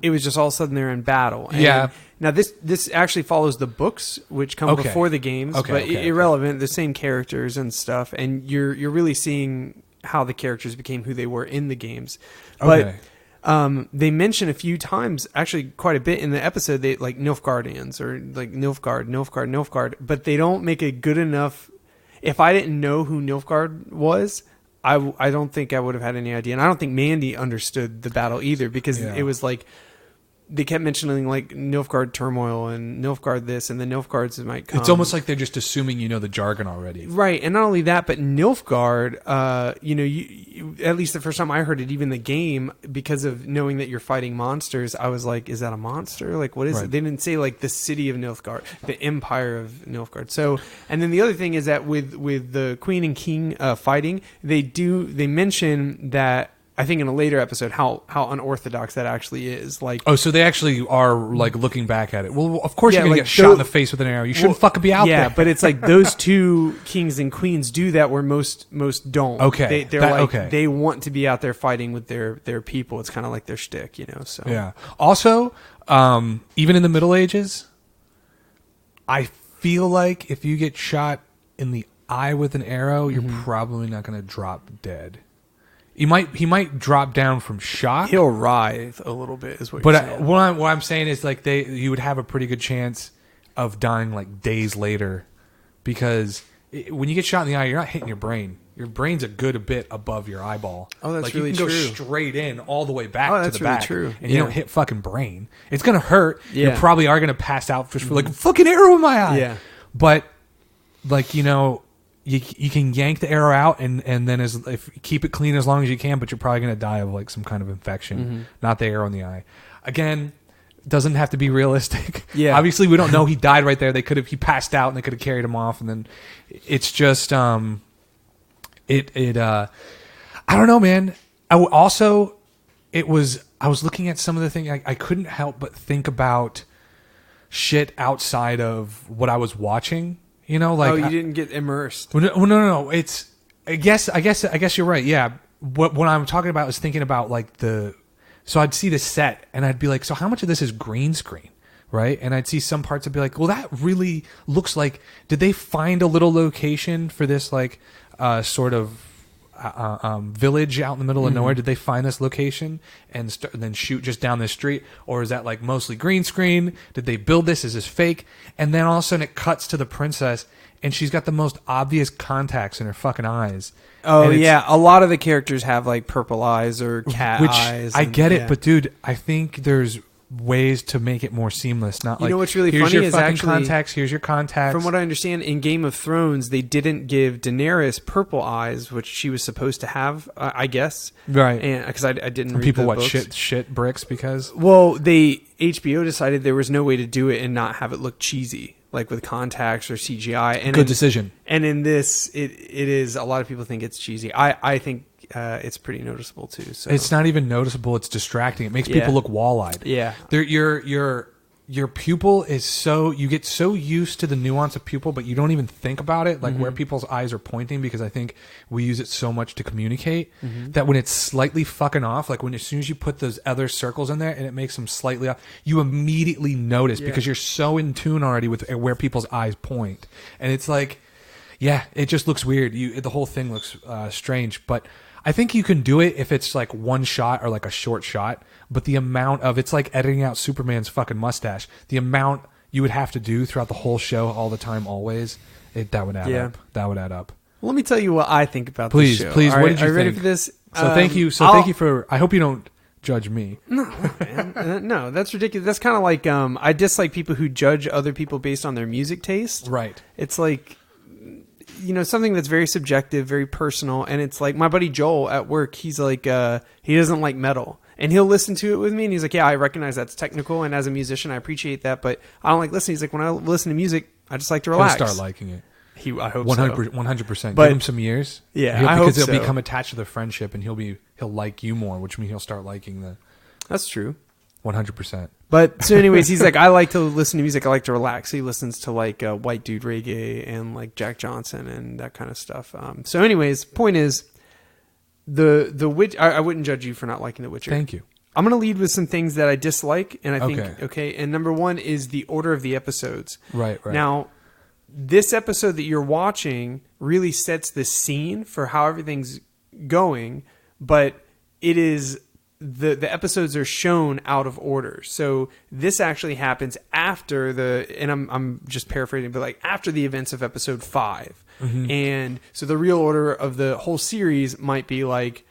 it was just all of a sudden they're in battle. And now this actually follows the books, which come before the games, but irrelevant. The same characters and stuff, and you're really seeing how the characters became who they were in the games. But they mention a few times, actually quite a bit in the episode, they like Nilfgaardians or like Nilfgaard, but they don't make a good enough. If I didn't know who Nilfgaard was, I don't think I would have had any idea, and I don't think Mandy understood the battle either, because it was like they kept mentioning like Nilfgaard turmoil and Nilfgaard this, and then Nilfgaard's might come. It's almost like they're just assuming you know the jargon already, right? And not only that, but Nilfgaard, you at least the first time I heard it, even the game, because of knowing that you're fighting monsters, I was like, is that a monster? Like, what is it? They didn't say like the city of Nilfgaard, the empire of Nilfgaard. So, and then the other thing is that with the queen and king fighting, they mention that I think in a later episode how unorthodox that actually is. Like, oh, so they actually are like looking back at it. Well, of course Yeah, you're gonna like get shot in the face with an arrow. You shouldn't fucking be out there. Yeah, but it's like those two kings and queens do that where most don't. Okay, they want to be out there fighting with their people. It's kind of like their shtick, you know. So yeah. Also, even in the Middle Ages, I feel like if you get shot in the eye with an arrow, you're probably not going to drop dead. He might drop down from shock. He'll writhe a little bit, is what you're saying. What I'm saying is like you would have a pretty good chance of dying like days later, because when you get shot in the eye, you're not hitting your brain. Your brain's a good bit above your eyeball. Oh, that's like really you can true. go straight in all the way back Oh, to that's the really back, true. and you don't hit fucking brain. It's gonna hurt. Yeah. You probably are gonna pass out just for like fucking arrow in my eye. Yeah. But like, you know, you can yank the arrow out and then if keep it clean as long as you can, but you're probably gonna die of like some kind of infection, not the arrow in the eye. Again, doesn't have to be realistic. Yeah. Obviously, we don't know he died right there. He passed out and they could have carried him off, and then it's just I don't know, man. I was looking at some of the things. I couldn't help but think about shit outside of what I was watching. You know, like, oh, you didn't get immersed. Well, no. It's I guess you're right. Yeah. What I'm talking about is thinking about like so I'd see the set and I'd be like, so how much of this is green screen? Right. And I'd see some parts and be like, well, that really looks like, did they find a little location for this, like, sort of, village out in the middle of nowhere? Did they find this location and then shoot just down the street? Or is that like mostly green screen? Did they build this? Is this fake? And then all of a sudden it cuts to the princess and she's got the most obvious contacts in her fucking eyes. Oh, yeah. A lot of the characters have like purple eyes or cat eyes. I get it, but dude, I think there's ways to make it more seamless. Not you like, know what's really here's funny your is fucking actually contacts. Here's your contacts. From what I understand, in Game of Thrones, they didn't give Daenerys purple eyes, which she was supposed to have, I guess. Right. And because I didn't read people the what books. shit bricks because. Well, HBO decided there was no way to do it and not have it look cheesy, like with contacts or CGI. And Good decision. And in this, it is. A lot of people think it's cheesy. I think it's pretty noticeable too. So it's not even noticeable. It's distracting. It makes people look wall-eyed. Yeah. Your pupil is so, you get so used to the nuance of pupil, but you don't even think about it, like where people's eyes are pointing, because I think we use it so much to communicate that when it's slightly fucking off, like as soon as you put those other circles in there and it makes them slightly off, you immediately notice because you're so in tune already with where people's eyes point. And it's like, yeah, it just looks weird. The whole thing looks strange, but I think you can do it if it's like one shot or like a short shot, but the amount of, it's like editing out Superman's fucking mustache. The amount you would have to do throughout the whole show all the time, always, that would add up. That would add up. Well, let me tell you what I think about this show. Please, all what right, did you think? Are you ready for this? So thank you. So thank you for, I hope you don't judge me. No, man. No, that's ridiculous. That's kind of like, I dislike people who judge other people based on their music taste. Right. It's like, you know, something that's very subjective, very personal. And it's like my buddy Joel at work, he's like, he doesn't like metal. And he'll listen to it with me. And he's like, yeah, I recognize that's technical. And as a musician, I appreciate that. But I don't like listening. He's like, when I listen to music, I just like to relax. He'll start liking it. I hope 100%. so. Give him some years. Yeah, because hope he'll so. become attached to the friendship and he'll like you more, which means he'll start liking the. That's true. 100%. But so anyways, he's like, I like to listen to music. I like to relax. So he listens to like white dude reggae and like Jack Johnson and that kind of stuff. So anyways, point is the Witcher. I wouldn't judge you for not liking The Witcher. Thank you. I'm going to lead with some things that I dislike. And I think, okay. And number one is the order of the episodes. Right. Now, this episode that you're watching really sets the scene for how everything's going, but it is the episodes are shown out of order. So this actually happens after and I'm just paraphrasing, but like after the events of episode 5. And so the real order of the whole series might be like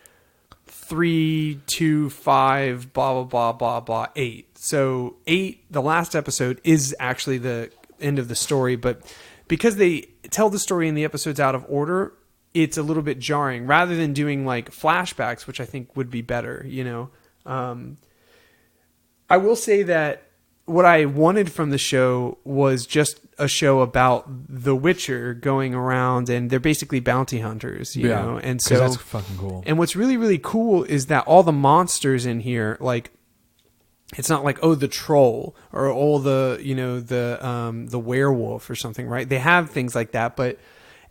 3, 2, 5, blah, blah, blah, blah, blah, 8. So 8, the last episode, is actually the end of the story, but because they tell the story in the episodes out of order, it's a little bit jarring rather than doing like flashbacks, which I think would be better, you know? I will say that what I wanted from the show was just a show about the Witcher going around, and they're basically bounty hunters, you know? And so that's fucking cool. And what's really, really cool is that all the monsters in here, like, it's not like, oh, the troll or all the, you know, the werewolf or something, right? They have things like that, but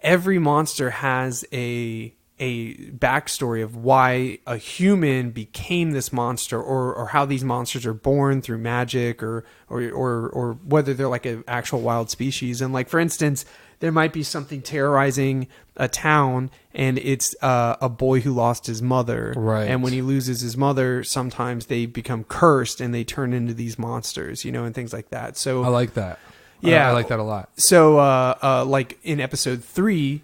every monster has a backstory of why a human became this monster, or how these monsters are born through magic, or whether they're like an actual wild species. And like, for instance, there might be something terrorizing a town, and it's a boy who lost his mother. Right. And when he loses his mother, sometimes they become cursed and they turn into these monsters, you know, and things like that. So I like that. Yeah. I like that a lot. So, like in episode 3,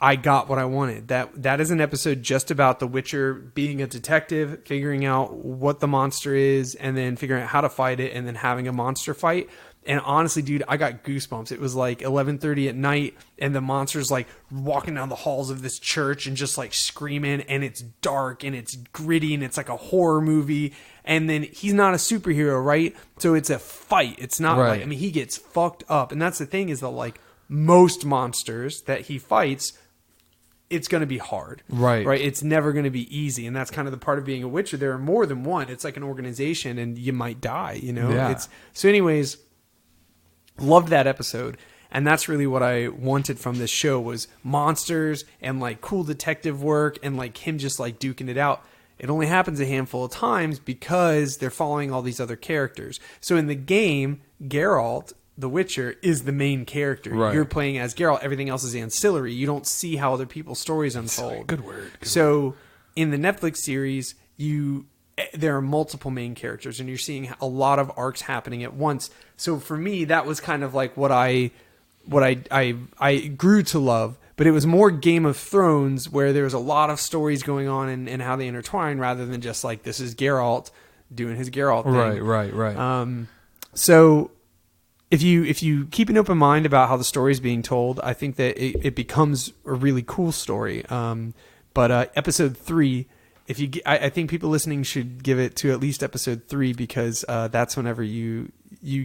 I got what I wanted. That is an episode just about the Witcher being a detective, figuring out what the monster is, and then figuring out how to fight it, and then having a monster fight. And honestly, dude, I got goosebumps. It was like 11:30 at night, and the monster's like walking down the halls of this church and just like screaming, and it's dark and it's gritty and it's like a horror movie. And then he's not a superhero, right? So it's a fight. It's not Right. like, I mean, he gets fucked up. And that's the thing, is that like most monsters that he fights, it's going to be hard. Right. Right. It's never going to be easy. And that's kind of the part of being a Witcher. There are more than one. It's like an organization, and you might die, you know? Yeah. So anyways, loved that episode. And that's really what I wanted from this show, was monsters and like cool detective work and like him just like duking it out. It only happens a handful of times because they're following all these other characters. So in the game, Geralt, the Witcher, is the main character. Right. You're playing as Geralt. Everything else is ancillary. You don't see how other people's stories unfold. Good word. So in the Netflix series, there are multiple main characters, and you're seeing a lot of arcs happening at once. So for me, that was kind of like what I grew to love. But it was more Game of Thrones, where there was a lot of stories going on and how they intertwine, rather than just like, this is Geralt doing his Geralt thing. Right. So if you keep an open mind about how the story is being told, I think that it becomes a really cool story. But episode 3, I think people listening should give it to at least episode 3, because that's whenever you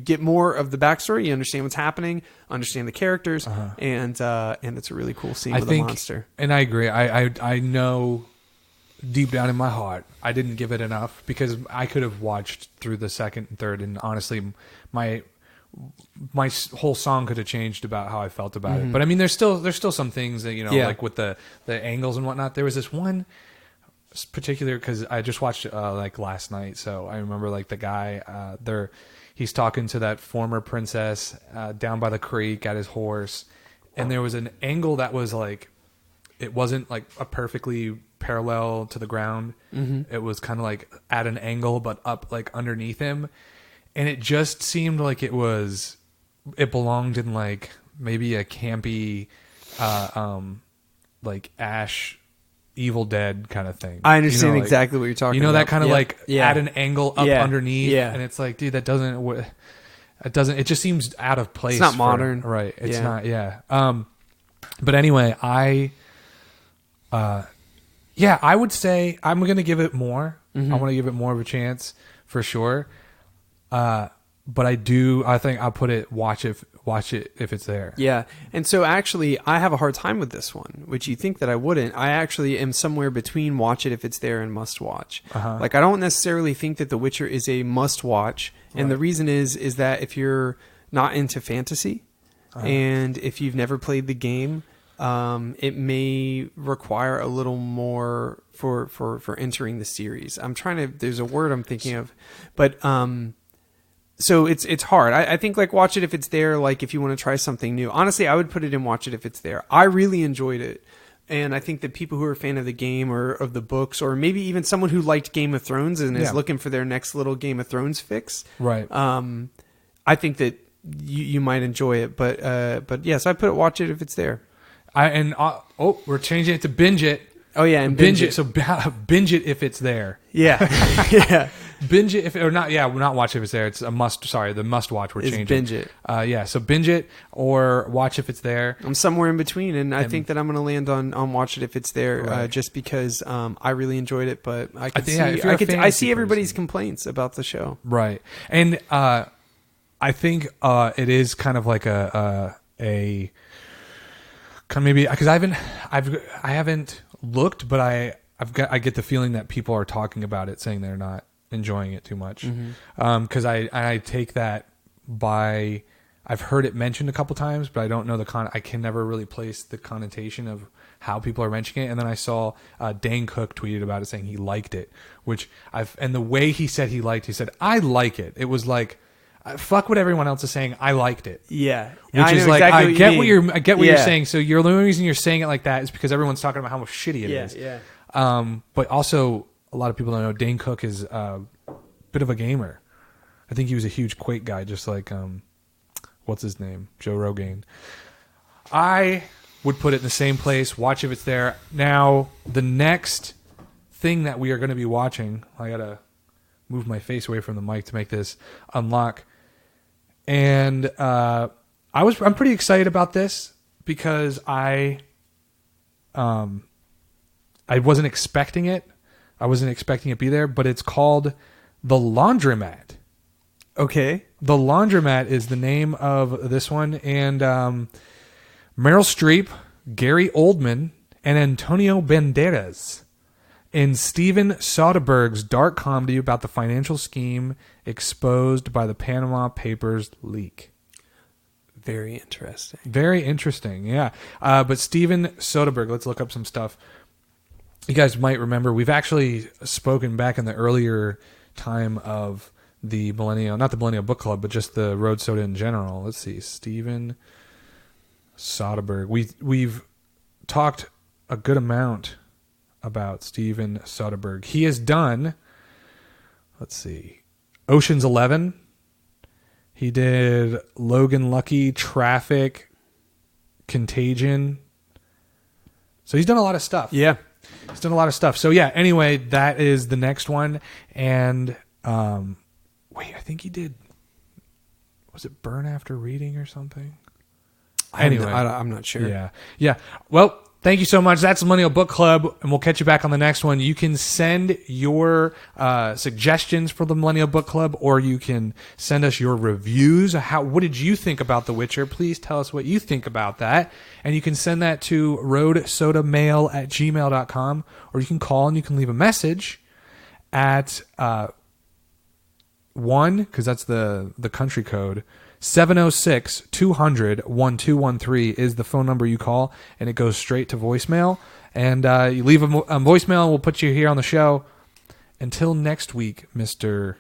get more of the backstory, you understand what's happening, understand the characters, and it's a really cool scene with the monster. And I agree. I know deep down in my heart, I didn't give it enough, because I could have watched through the second and third, and honestly, my whole song could have changed about how I felt about it. But I mean, there's still some things that, you know, like with the angles and whatnot. There was this one particular, because I just watched it like last night, so I remember like the guy he's talking to that former princess down by the creek at his horse, and there was an angle that was like, it wasn't like a perfectly parallel to the ground. It was kind of like at an angle but up like underneath him, and it just seemed like it belonged in like maybe a campy like Ash Evil Dead kind of thing. I understand, you know, like, exactly what you're talking about. You know, that kind of like Yeah. at an angle up Yeah. underneath, Yeah. and it's like, dude, it doesn't. It just seems out of place. It's not modern. Right? It's Yeah. not. Yeah. But anyway, I would say I'm gonna give it more. I want to give it more of a chance for sure. But I think I'll put it. Watch it if it's there. Yeah. And so actually, I have a hard time with this one, which you think that I wouldn't. I actually am somewhere between watch it if it's there and must watch. Like, I don't necessarily think that The Witcher is a must watch. And the reason is that if you're not into fantasy and if you've never played the game, it may require a little more for entering the series. There's a word I'm thinking of, but, so it's hard. I think like watch it if it's there, like if you want to try something new. Honestly, I would put it in watch it if it's there. I really enjoyed it. And I think that people who are a fan of the game or of the books, or maybe even someone who liked Game of Thrones and is looking for their next little Game of Thrones fix. Right. I think that you might enjoy it, but yes, I put it watch it if it's there. We're changing it to binge it. Oh yeah, and binge it. So binge it if it's there. Yeah. Yeah. binge it if or not. Yeah, not watch if it's there. It's a must. Sorry, the must watch. We're changing. Binge it. Yeah, so binge it or watch if it's there. I'm somewhere in between, and I think that I'm going to land on watch it if it's there, Right. just because I really enjoyed it. But I could I see everybody's complaints about the show. Right, and I think it is kind of like a kind of maybe because I haven't looked, but I get the feeling that people are talking about it, saying they're not enjoying it too much. Because I take that by I've heard it mentioned a couple times, but I don't know I can never really place the connotation of how people are mentioning it. And then I saw Dane Cook tweeted about it saying he liked it, and the way he said he said I like it. It was like. Fuck what everyone else is saying. I liked it. Yeah, which is like I get what you're saying. So the only reason you're saying it like that is because everyone's talking about how shitty it is. Yeah. But also a lot of people don't know Dane Cook is a bit of a gamer. I think he was a huge Quake guy, just like what's his name, Joe Rogan. I would put it in the same place. Watch if it's there. Now the next thing that we are going to be watching, I gotta move my face away from the mic to make this unlock. And I'm pretty excited about this because I wasn't expecting it. I wasn't expecting it to be there, but it's called The Laundromat. Okay. The Laundromat is the name of this one, and Meryl Streep, Gary Oldman, and Antonio Banderas in Steven Soderbergh's dark comedy about the financial scheme exposed by the Panama Papers leak. Very interesting. Very interesting, yeah. But Steven Soderbergh, let's look up some stuff. You guys might remember, we've actually spoken back in the earlier time of the not the Millennial Book Club, but just the Road Soda in general. Let's see, Steven Soderbergh. We've talked a good amount about Steven Soderbergh. He has done, let's see, Ocean's 11. He did Logan Lucky, Traffic, Contagion. So he's done a lot of stuff. Yeah. He's done a lot of stuff. So yeah, anyway, that is the next one. And wait, I think he did, was it Burn After Reading or something? Anyway. I'm not sure. Yeah. Yeah. Well, thank you so much. That's the Millennial Book Club, and we'll catch you back on the next one. You can send your suggestions for the Millennial Book Club, or you can send us your reviews. What did you think about The Witcher? Please tell us what you think about that. And you can send that to RoadSodaMail@gmail.com, or you can call and you can leave a message at 1, because that's the country code, 706-200-1213 is the phone number you call, and it goes straight to voicemail. And you leave a voicemail, and we'll put you here on the show. Until next week, Mr.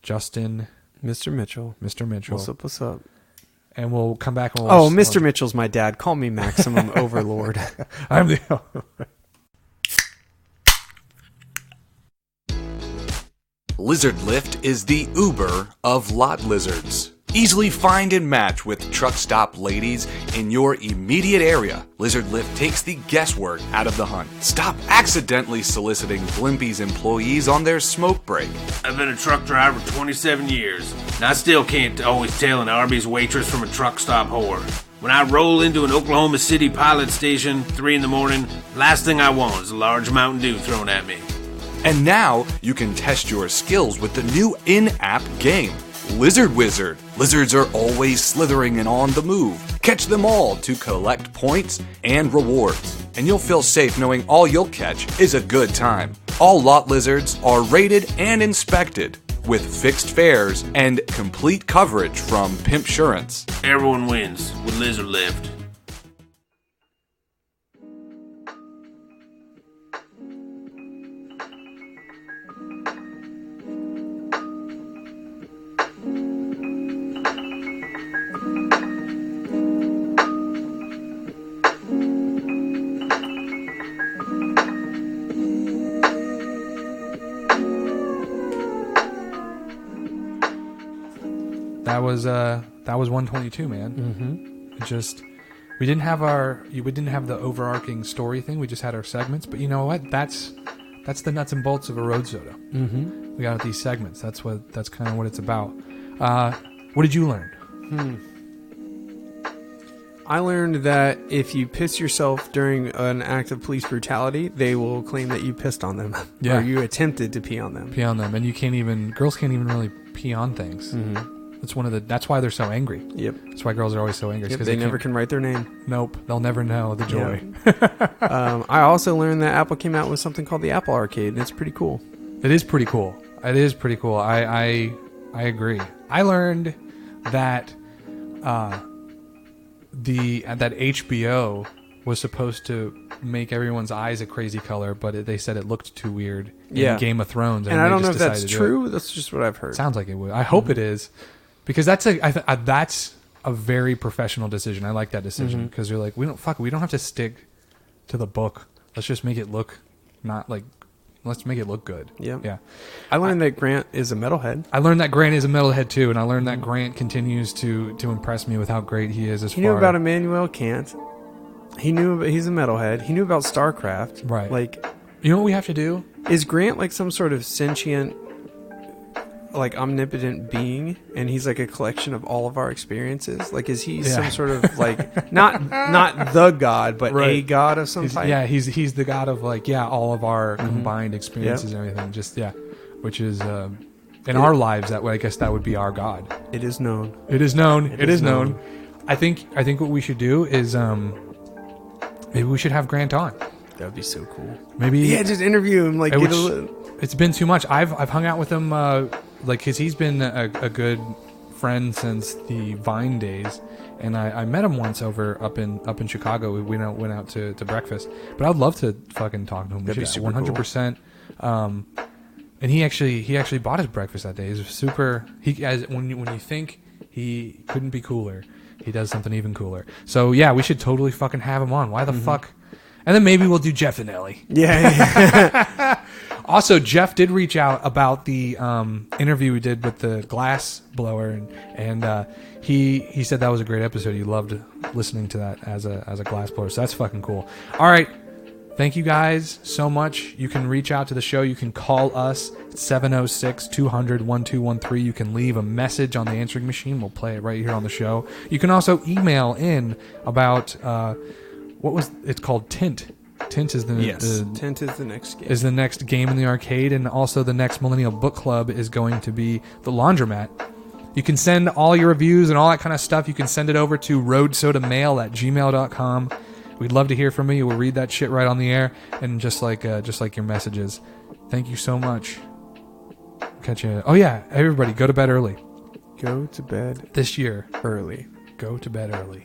Justin. Mr. Mitchell. Mr. Mitchell. What's up? And we'll come back. And Mr. Mitchell's my dad. Call me Maximum Overlord. I'm the... Lizard Lift is the Uber of lot lizards. Easily find and match with truck stop ladies in your immediate area. Lizard Lift takes the guesswork out of the hunt. Stop accidentally soliciting Blimpie's employees on their smoke break. I've been a truck driver for 27 years, and I still can't always tell an Arby's waitress from a truck stop whore. When I roll into an Oklahoma City pilot station, 3 in the morning, last thing I want is a large Mountain Dew thrown at me. And now you can test your skills with the new in-app game, Lizard Wizard. Lizards are always slithering and on the move. Catch them all to collect points and rewards. And you'll feel safe knowing all you'll catch is a good time. All lot lizards are rated and inspected with fixed fares and complete coverage from Pimpsurance. Everyone wins with Lizard Lift. That was 122, man. Mm-hmm. It just we didn't have the overarching story thing. We just had our segments. But you know what? That's That's the nuts and bolts of a road soda. Mm-hmm. We got these segments. That's kind of what it's about. What did you learn? I learned that if you piss yourself during an act of police brutality, they will claim that you pissed on them. Yeah. Or you attempted to pee on them. Pee on them. And girls can't even really pee on things. Mm-hmm. That's why they're so angry. Yep. That's why girls are always so angry. Yep, they never can write their name. Nope. They'll never know the joy. Yeah. I also learned that Apple came out with something called the Apple Arcade, and it's pretty cool. It is pretty cool. I agree. I learned that that HBO was supposed to make everyone's eyes a crazy color, but they said it looked too weird in Game of Thrones. And I don't know if that's true. That's just what I've heard. Sounds like it would. I hope it is, because that's a very professional decision. I like that decision, because you're like, we don't have to stick to the book. Let's just make it look let's make it look good. Yeah. I learned that Grant is a metalhead. I learned that Grant is a metalhead too, and I learned that Grant continues to impress me with how great he is. He knew about Immanuel Kant. He's a metalhead. He knew about StarCraft. Right. Like, you know what we have to do? Is Grant like some sort of sentient, like omnipotent being, and he's like a collection of all of our experiences? Like, is he some sort of like not the god, but a god of some type? Yeah, he's the god of all of our combined experiences and everything. Just which is in our lives that way. I guess that would be our god. It is known. It is known. It is known. I think what we should do is maybe we should have Grant on. That would be so cool. Maybe just interview him. Like, it's been too much. I've hung out with him because he's been a good friend since the Vine days, and I met him once up in Chicago. We went out to breakfast, but I'd love to fucking talk to him. That'd be super 100%. Cool. And he actually bought his breakfast that day. He's super. When you think he couldn't be cooler, he does something even cooler. So yeah, we should totally fucking have him on. Why the fuck? And then maybe we'll do Jeff and Ellie. Yeah. Also, Jeff did reach out about the interview we did with the glass blower, and he said that was a great episode. He loved listening to that as a glass blower. So that's fucking cool. All right. Thank you guys so much. You can reach out to the show. You can call us at 706-200-1213. You can leave a message on the answering machine. We'll play it right here on the show. You can also email in about it's called Tint. Tint is Tint is the next game. Is the next game in the arcade, and also the next Millennial Book Club is going to be the Laundromat. You can send all your reviews and all that kind of stuff. You can send it over to RoadSodaMail@gmail.com. We'd love to hear from you. We'll read that shit right on the air, and just like your messages. Thank you so much. Catch you. Oh yeah, everybody, go to bed early. Go to bed this year early. Go to bed early.